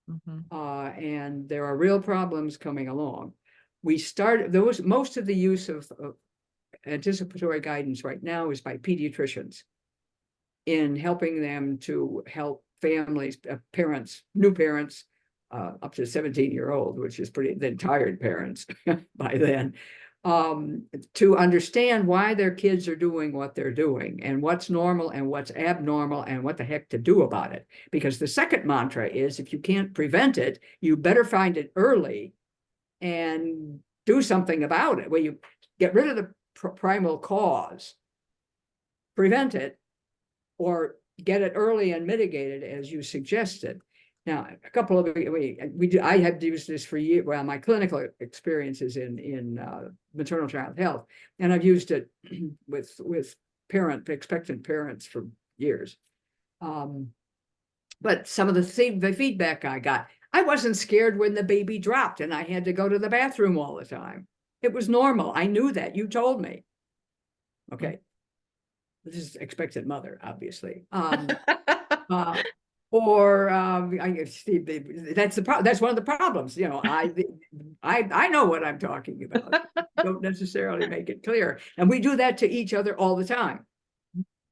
Mm-hmm. And there are real problems coming along. Most of the use of anticipatory guidance right now is by pediatricians in helping them to help families, parents, new parents, up to 17-year-old, which is pretty, then tired parents by then, to understand why their kids are doing what they're doing and what's normal and what's abnormal and what the heck to do about it. Because the second mantra is, if you can't prevent it, you better find it early and do something about it, where you get rid of the primal cause, prevent it, or get it early and mitigate it as you suggested. Now, a couple of I have used this for years. Well, my clinical experience is in maternal child health, and I've used it with expectant parents for years. But some of the feedback I got, I wasn't scared when the baby dropped and I had to go to the bathroom all the time. It was normal. I knew that. You told me. Okay. This is expectant mother, obviously. That's the problem. That's one of the problems. You know, I know what I'm talking about. Don't necessarily make it clear, and we do that to each other all the time.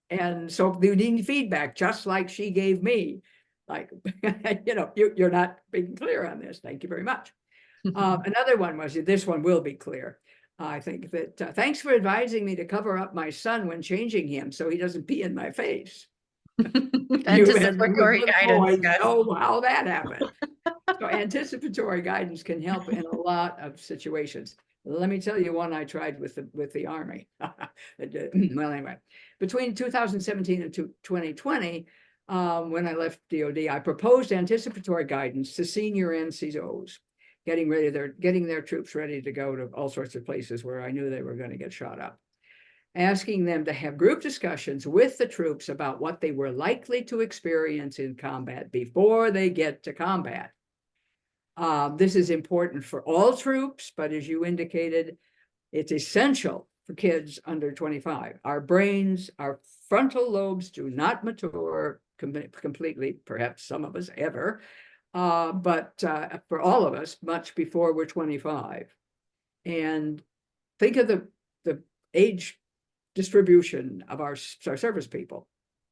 And so you need feedback, just like she gave me. Like, you know, you're not being clear on this. Thank you very much. Another one was, this one will be clear. I think that thanks for advising me to cover up my son when changing him so he doesn't pee in my face. Anticipatory guidance. Oh, how that happened. So anticipatory guidance can help in a lot of situations. Let me tell you one I tried with the Army. Well, anyway, between 2017 and 2020, when I left DOD, I proposed anticipatory guidance to senior NCOs, getting their troops ready to go to all sorts of places where I knew they were going to get shot up, asking them to have group discussions with the troops about what they were likely to experience in combat before they get to combat. This is important for all troops, but as you indicated, it's essential for kids under 25. Our brains, our frontal lobes do not mature completely, perhaps some of us ever, but for all of us, much before we're 25. And think of the age distribution of our service people.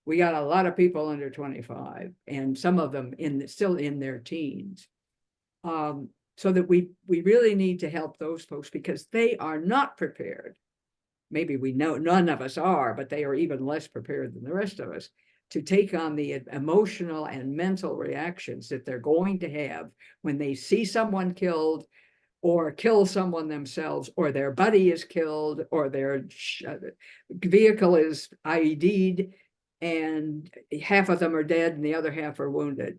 We got a lot of people under 25, and some of them still in their teens. So that we really need to help those folks, because they are not prepared. Maybe we know none of us are, but they are even less prepared than the rest of us to take on the emotional and mental reactions that they're going to have when they see someone killed, or kill someone themselves, or their buddy is killed, or their vehicle is IED'd, and half of them are dead and the other half are wounded.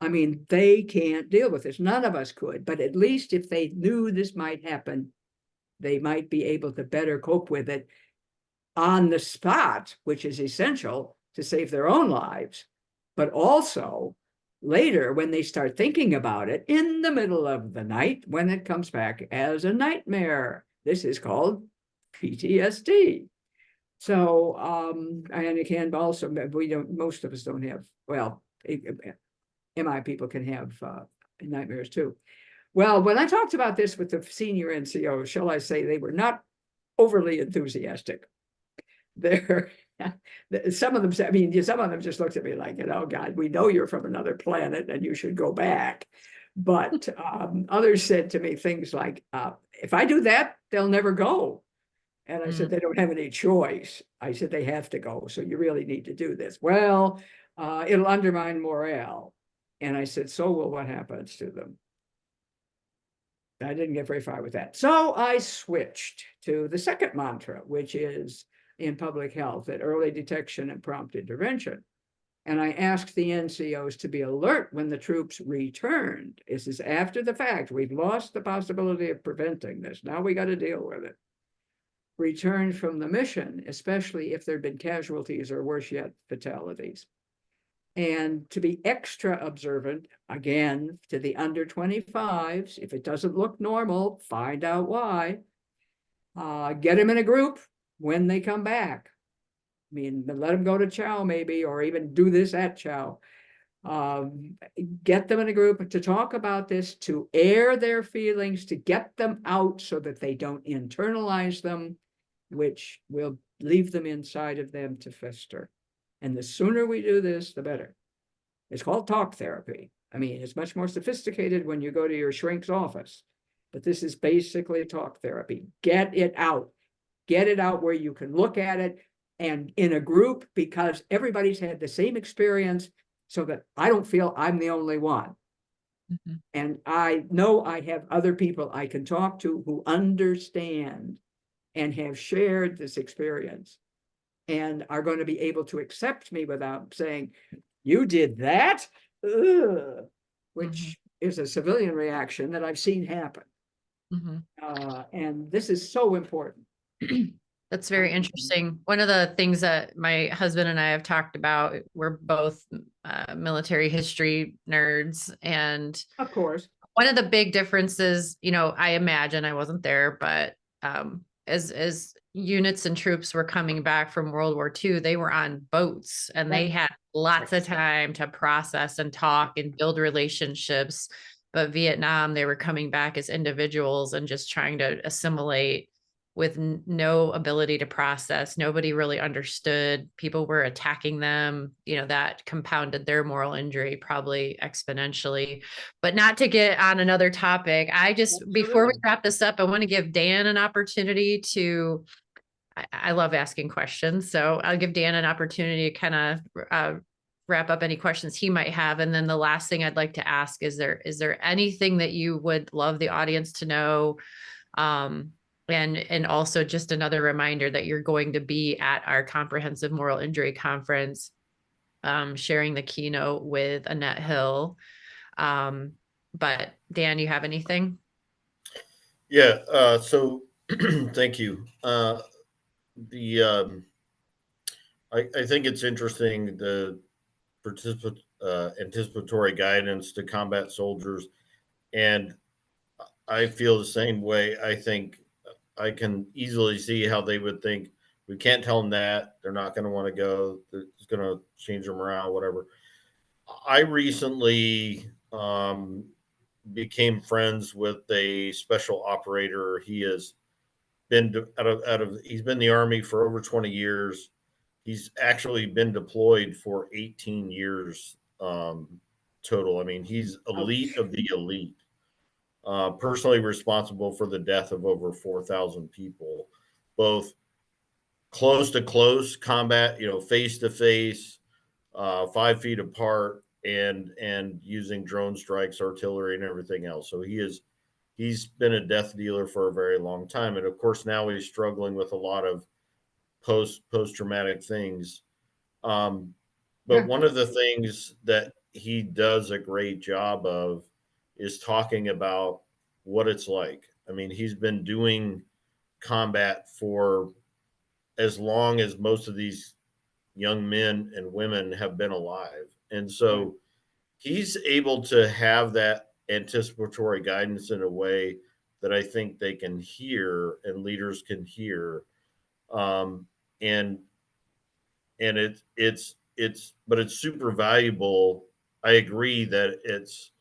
I mean, they can't deal with this. None of us could, but at least if they knew this might happen, they might be able to better cope with it on the spot, which is essential to save their own lives, but also later when they start thinking about it in the middle of the night, when it comes back as a nightmare. This is called PTSD. So, and it can also, most of us don't have, well, MI people can have nightmares too. Well, when I talked about this with the senior NCOs, shall I say, they were not overly enthusiastic. Some of them said, I mean, some of them just looked at me like, oh God, we know you're from another planet and you should go back. But others said to me things like, if I do that, they'll never go. And I said, they don't have any choice. I said, they have to go. So you really need to do this. Well, it'll undermine morale. And I said, so will what happens to them. I didn't get very far with that. So I switched to the second mantra, which is in public health, that early detection and prompt intervention. And I asked the NCOs to be alert when the troops returned. This is after the fact. We've lost the possibility of preventing this. Now we got to deal with it. Returned from the mission, especially if there'd been casualties or worse yet, fatalities. And to be extra observant, again, to the under 25s, if it doesn't look normal, find out why. Get them in a group when they come back. I mean, let them go to chow maybe, or even do this at chow. Get them in a group to talk about this, to air their feelings, to get them out so that they don't internalize them, which will leave them inside of them to fester. And the sooner we do this, the better. It's called talk therapy. I mean, it's much more sophisticated when you go to your shrink's office, but this is basically talk therapy. Get it out. Get it out where you can look at it and in a group, because everybody's had the same experience, so that I don't feel I'm the only one. Mhm. And I know I have other people I can talk to who understand and have shared this experience and are going to be able to accept me without saying, you did that? Ugh, which is a civilian reaction that I've seen happen. Mhm. And this is so important. That's very interesting. One of the things that my husband and I have talked about, we're both military history nerds. And Of course. one of the big differences, I imagine, I wasn't there, but as units and troops were coming back from World War II, they were on boats and they Right. had lots of time to process and talk and build relationships. But Vietnam, they were coming back as individuals and just trying to assimilate with no ability to process. Nobody really understood. People were attacking them. That compounded their moral injury probably exponentially. But not to get on another topic, before we Absolutely. wrap this up, I want to give Dan an opportunity to, I love asking questions. So I'll give Dan an opportunity to kind of wrap up any questions he might have. And then the last thing I'd like to ask, is there anything that you would love the audience to know? And also just another reminder that you're going to be at our comprehensive moral injury conference, sharing the keynote with Annette Hill. But Dan, you have anything? Yeah. So thank you. The I think it's interesting, the anticipatory guidance to combat soldiers, and I feel the same way. I think I can easily see how they would think, we can't tell them that, they're not going to want to go, it's going to change their morale, whatever. I recently became friends with a special operator. He has been he's been in the Army for over 20 years. He's actually been deployed for 18 years total. I mean, he's elite of the elite. Personally responsible for the death of over 4,000 people, both close to close combat, face to face, 5 feet apart, and using drone strikes, artillery, and everything else. So he's been a death dealer for a very long time, and of course now he's struggling with a lot of post traumatic things. Um, but Yeah. one of the things that he does a great job of is talking about what it's like. I mean, he's been doing combat for as long as most of these young men and women have been alive. And so he's able to have that anticipatory guidance in a way that I think they can hear and leaders can hear. Um, and but it's super valuable. I agree that it's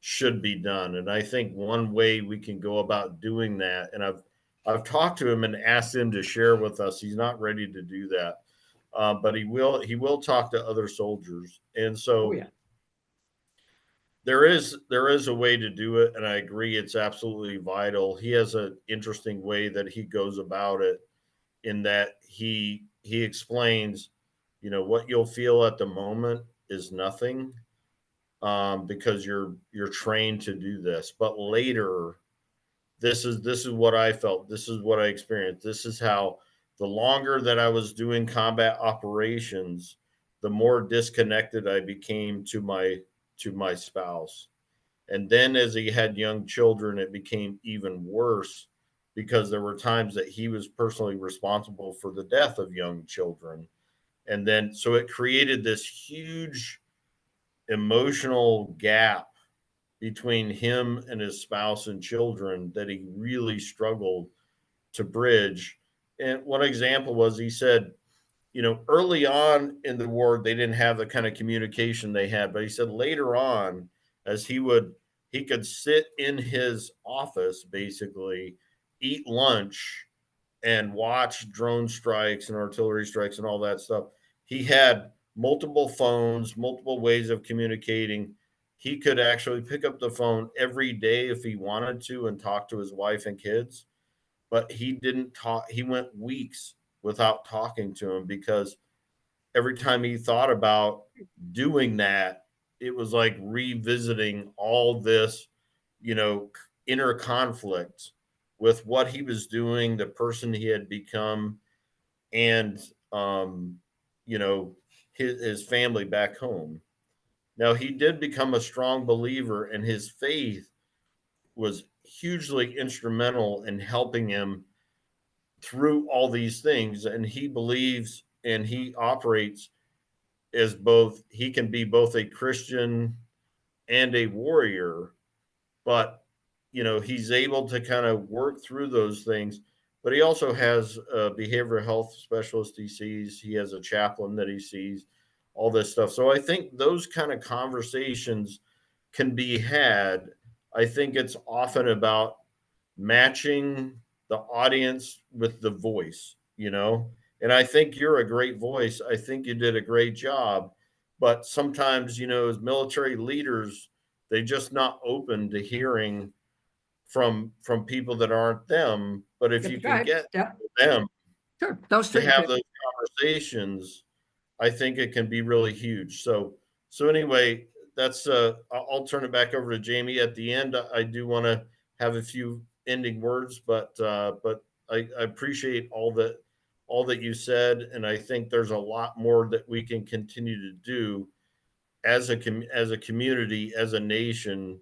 should be done. And I think one way we can go about doing that, and I've talked to him and asked him to share with us. He's not ready to do that, but he will talk to other soldiers. And Oh, so yeah. there is a way to do it, and I agree it's absolutely vital. He has an interesting way that he goes about it, in that he explains, what you'll feel at the moment is nothing, because you're trained to do this, but later, this is what I felt, this is what I experienced, this is how, the longer that I was doing combat operations, the more disconnected I became to my spouse. And then as he had young children, it became even worse, because there were times that he was personally responsible for the death of young children. And then so it created this huge emotional gap between him and his spouse and children that he really struggled to bridge. And one example was, he said, early on in the war, they didn't have the kind of communication they had, but he said later on, as he could sit in his office, basically eat lunch and watch drone strikes and artillery strikes and all that stuff. He had multiple phones, multiple ways of communicating. He could actually pick up the phone every day if he wanted to and talk to his wife and kids, but he didn't talk. He went weeks without talking to him because every time he thought about doing that, it was like revisiting all this, you know, inner conflict with what he was doing, the person he had become, and you know, his family back home. Now he did become a strong believer, and his faith was hugely instrumental in helping him through all these things. And he believes and he operates as both, he can be both a Christian and a warrior, but you know, he's able to kind of work through those things. But he also has a behavioral health specialist he sees, he has a chaplain that he sees, all this stuff. So I think those kind of conversations can be had. I think it's often about matching the audience with the voice, you know? And I think you're a great voice. I think you did a great job. But sometimes, you know, as military leaders, they just not open to hearing from people that aren't them. But if you can get them Sure, those to three. have those conversations, I think it can be really huge. So anyway, that's I'll turn it back over to Jamie at the end. I do want to have a few ending words, but I appreciate all that you said, and I think there's a lot more that we can continue to do as as a community, as a nation,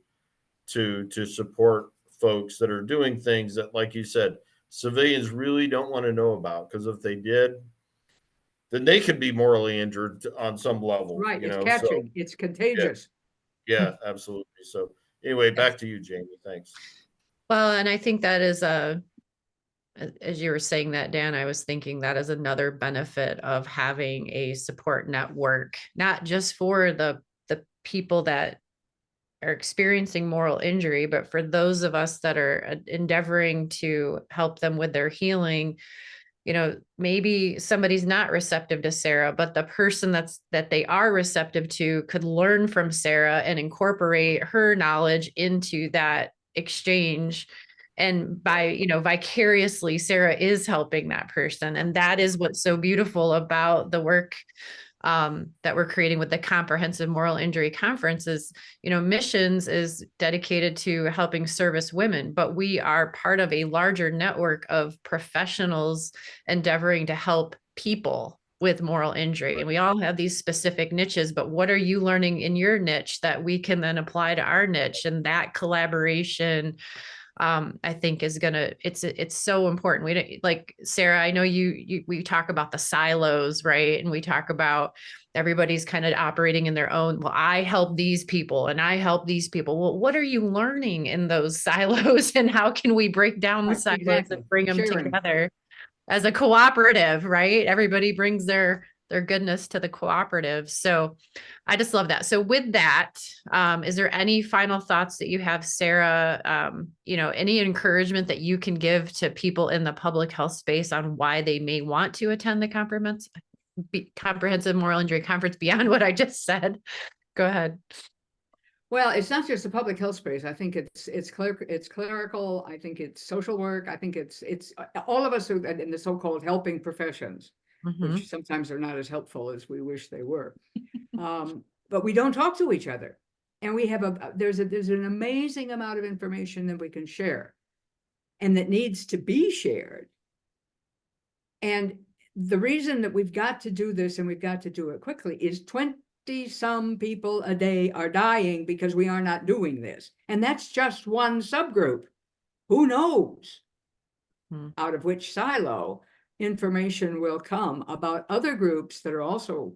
to support folks that are doing things that, like you said, civilians really don't want to know about, because if they did, then they could be morally injured on some level, Right, you it's know. So catching, it's yeah, contagious. yeah, absolutely. So anyway, Yes. back to you, Jamie. Thanks. Well, and I think that is as you were saying that, Dan, I was thinking that is another benefit of having a support network, not just for the people that are experiencing moral injury, but for those of us that are endeavoring to help them with their healing. You know, maybe somebody's not receptive to Sarah, but the person that they are receptive to could learn from Sarah and incorporate her knowledge into that exchange. And by, you know, vicariously, Sarah is helping that person. And that is what's so beautiful about the work that we're creating with the Comprehensive Moral Injury Conference is, you know, missions is dedicated to helping service women, but we are part of a larger network of professionals endeavoring to help people with moral injury. And we all have these specific niches, but what are you learning in your niche that we can then apply to our niche? And that collaboration, I think is gonna, it's so important. We don't, like Sarah, I know we talk about the silos, right? And we talk about everybody's kind of operating in their own, well, I help these people and I help these people. Well, what are you learning in those silos, and how can we break down the silos Exactly. and bring them Sharing. together as a cooperative, right? Everybody brings their goodness to the cooperative. So I just love that. So with that, is there any final thoughts that you have, Sarah? You know, any encouragement that you can give to people in the public health space on why they may want to attend the Comprehensive Moral Injury Conference beyond what I just said? Go ahead. Well, it's not just the public health space. I think it's clerical. I think it's social work. I think it's all of us who in the so-called helping professions, which sometimes are not as helpful as we wish they were. But we don't talk to each other, and we have there's an amazing amount of information that we can share, and that needs to be shared. And the reason that we've got to do this, and we've got to do it quickly, is 20-some people a day are dying because we are not doing this. And that's just one subgroup. Who knows out of which silo information will come about other groups that are also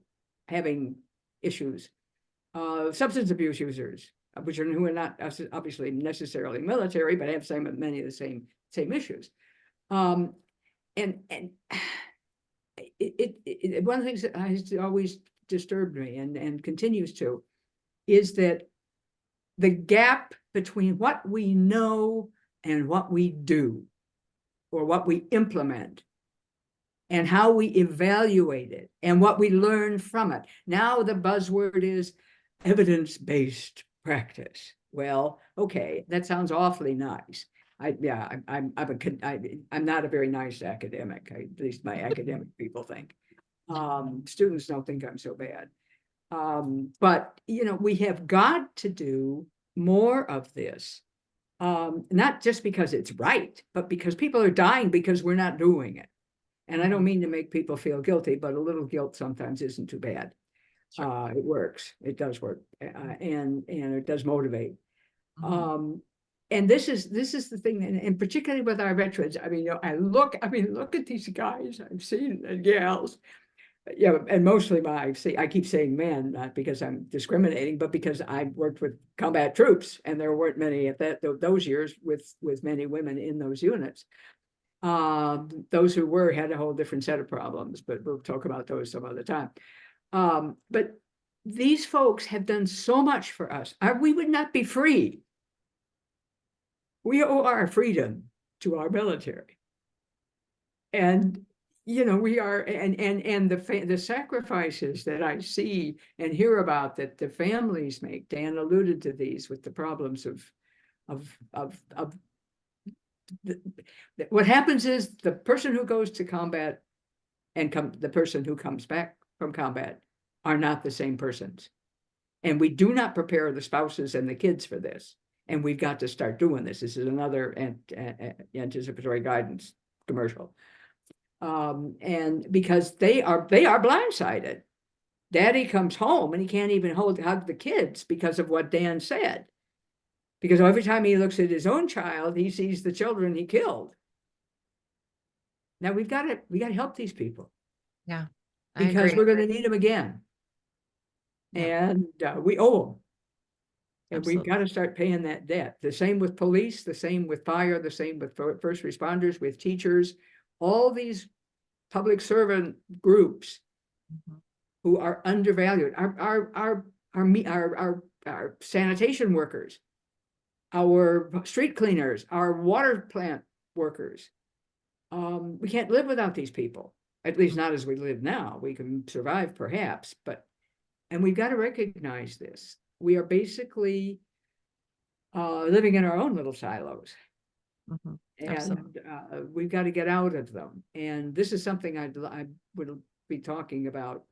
having issues. Substance abuse users, who are not obviously necessarily military, but have many of the same issues. And one of the things that has always disturbed me and continues to is that the gap between what we know and what we do, or what we implement, and how we evaluate it and what we learn from it. Now the buzzword is evidence-based practice. Well, okay, that sounds awfully nice. I'm not a very nice academic. At least my academic people think. Students don't think I'm so bad. But we have got to do more of this. Not just because it's right, but because people are dying because we're not doing it. And I don't mean to make people feel guilty, but a little guilt sometimes isn't too bad. Sure. It works. It does work. And it does motivate. And this is the thing, and particularly with our veterans. I mean, look at these guys I've seen and gals. Yeah, and mostly I keep saying men, not because I'm discriminating, but because I worked with combat troops, and there weren't many at those years with many women in those units. Those who were had a whole different set of problems, but we'll talk about those some other time. But these folks have done so much for us. We would not be free. We owe our freedom to our military. And we are, and the sacrifices that I see and hear about that the families make. Dan alluded to these with the problems what happens is the person who goes to combat and the person who comes back from combat are not the same persons. And we do not prepare the spouses and the kids for this. And we've got to start doing this. This is another anticipatory guidance commercial. And because they are blindsided. Daddy comes home and he can't even hug the kids because of what Dan said. Because every time he looks at his own child, he sees the children he killed. Now we got to help these people. Yeah. Because we're going to need them again. Yeah. And we owe them. And Absolutely. We've got to start paying that debt. The same with police, the same with fire, the same with first responders, with teachers, all these public servant groups who are undervalued. Our sanitation workers, our street cleaners, our water plant workers. We can't live without these people, at least not as we live now. We can survive perhaps, and we've got to recognize this. We are basically living in our own little silos. And we've got to get out of them. And this is something I would be talking about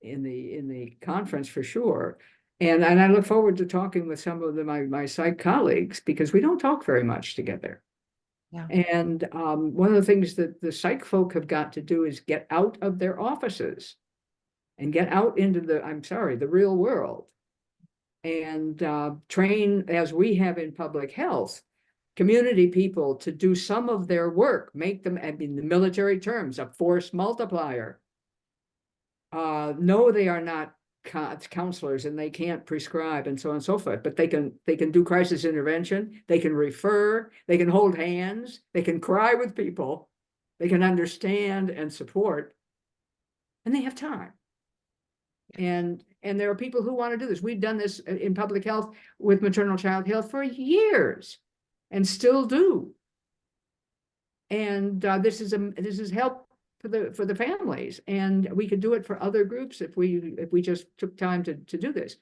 in the conference for sure. And I look forward to talking with some of my psych colleagues, because we don't talk very much together. Yeah. And one of the things that the psych folk have got to do is get out of their offices and get out into the real world, and train, as we have in public health, community people to do some of their work, make them, in the military terms, a force multiplier. No, they are not counselors, and they can't prescribe and so on and so forth, but they can do crisis intervention, they can refer, they can hold hands, they can cry with people, they can understand and support, and they have time. And there are people who want to do this. We've done this in public health with maternal child health for years and still do. And this is help for the families, and we could do it for other groups if we just took time to do this.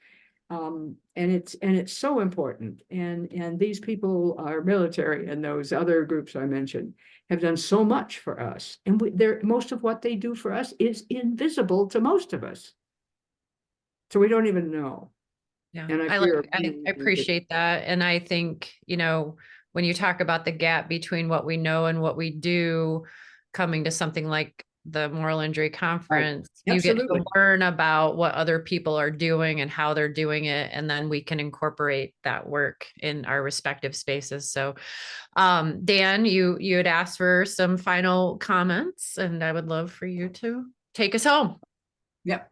And it's so important. And these people, our military and those other groups I mentioned, have done so much for us. And most of what they do for us is invisible to most of us. So we don't even know. Yeah, and I appreciate that. And I think, when you talk about the gap between what we know and what we do, coming to something like the Moral Injury Conference, right. You get to learn about what other people are doing and how they're doing it. And then we can incorporate that work in our respective spaces. So, Dan, you had asked for some final comments, and I would love for you to take us home. Yep.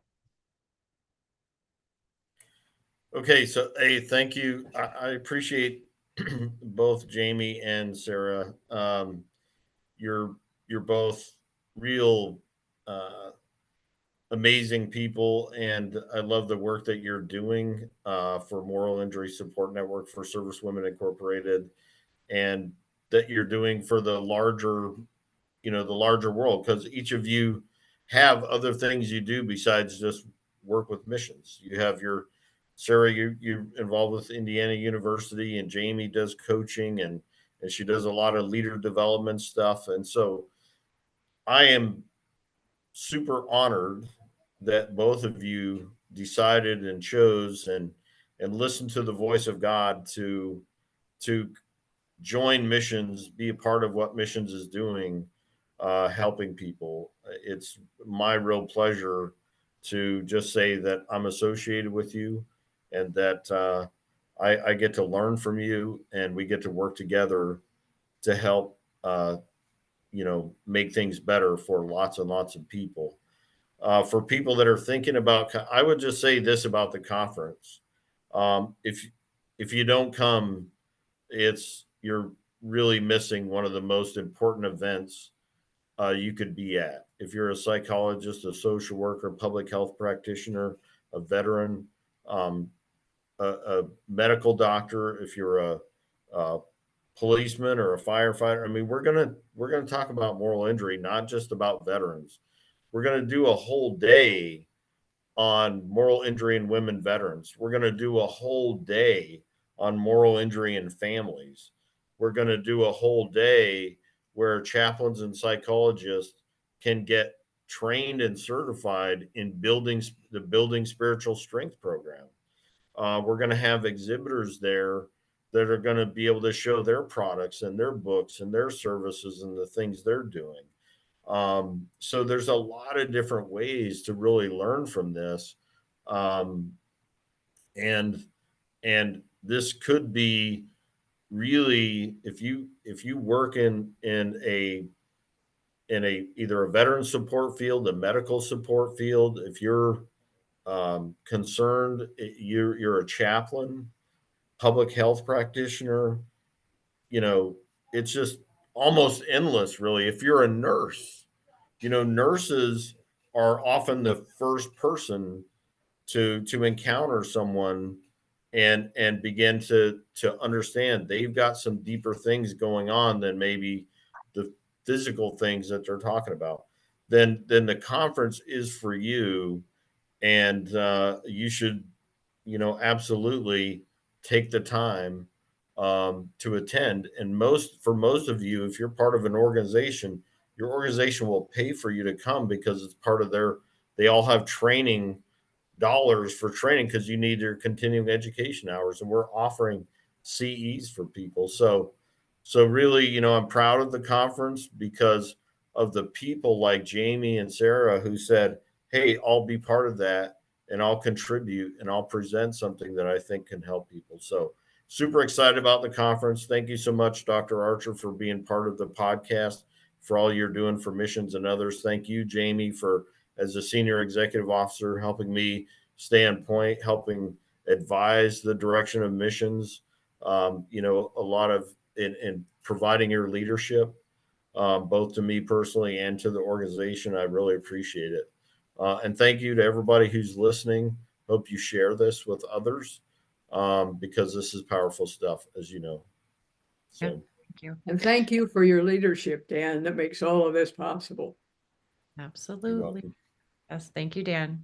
Okay, so hey, thank you. I appreciate both Jamie and Sarah. You're both real amazing people, and I love the work that you're doing for Moral Injury Support Network for Service Women Incorporated, and that you're doing for the larger the larger world, because each of you have other things you do besides just work with missions. You have your Sarah, you're involved with Indiana University, and Jamie does coaching, and she does a lot of leader development stuff. And so I am super honored that both of you decided and chose and listened to the voice of God to join missions, be a part of what missions is doing, helping people. It's my real pleasure to just say that I'm associated with you, and that I get to learn from you, and we get to work together to help, make things better for lots and lots of people. For people that are thinking about, I would just say this about the conference: if you don't come, you're really missing one of the most important events you could be at. If you're a psychologist, a social worker, public health practitioner, a veteran, um, a medical doctor, if you're a policeman or a firefighter, I mean, we're gonna talk about moral injury, not just about veterans. We're gonna do a whole day on moral injury in women veterans. We're going to do a whole day on moral injury in families. We're going to do a whole day where chaplains and psychologists can get trained and certified in building spiritual strength program. We're going to have exhibitors there that are going to be able to show their products and their books and their services and the things they're doing. So there's a lot of different ways to really learn from this. Um, and and this could be really, if you work in a either a veteran support field, a medical support field, if you're concerned, you're a chaplain, public health practitioner, it's just almost endless, really. If you're a nurse, nurses are often the first person to encounter someone and begin to understand they've got some deeper things going on than maybe the physical things that they're talking about. Then the conference is for you, and you should, absolutely take the time to attend. And for most of you, if you're part of an organization, your organization will pay for you to come because it's part of they all have training dollars for training because you need your continuing education hours, and we're offering CEs for people. So really, I'm proud of the conference because of the people like Jamie and Sarah who said, hey, I'll be part of that, and I'll contribute, and I'll present something that I think can help people. So super excited about the conference. Thank you so much, Dr. Archer, for being part of the podcast, for all you're doing for missions and others. Thank you, Jamie, for, as a senior executive officer, helping me stay on point, helping advise the direction of missions. A lot of in providing your leadership, both to me personally and to the organization. I really appreciate it. And thank you to everybody who's listening. Hope you share this with others, because this is powerful stuff, as you know. So, yeah, thank you. And thank you for your leadership, Dan, that makes all of this possible. Absolutely. Yes, thank you, Dan.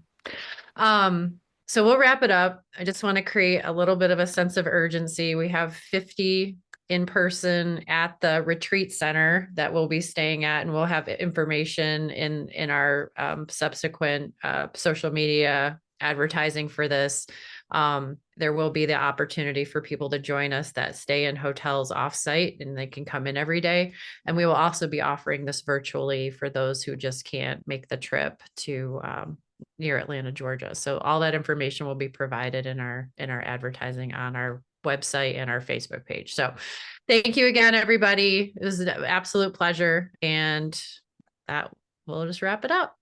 So we'll wrap it up. I just want to create a little bit of a sense of urgency. We have 50 in person at the retreat center that we'll be staying at, and we'll have information in our subsequent social media advertising for this. There will be the opportunity for people to join us that stay in hotels offsite, and they can come in every day. And we will also be offering this virtually for those who just can't make the trip to near Atlanta, Georgia. So all that information will be provided in our advertising on our website and our Facebook page. So thank you again, everybody. It was an absolute pleasure. And that we'll just wrap it up.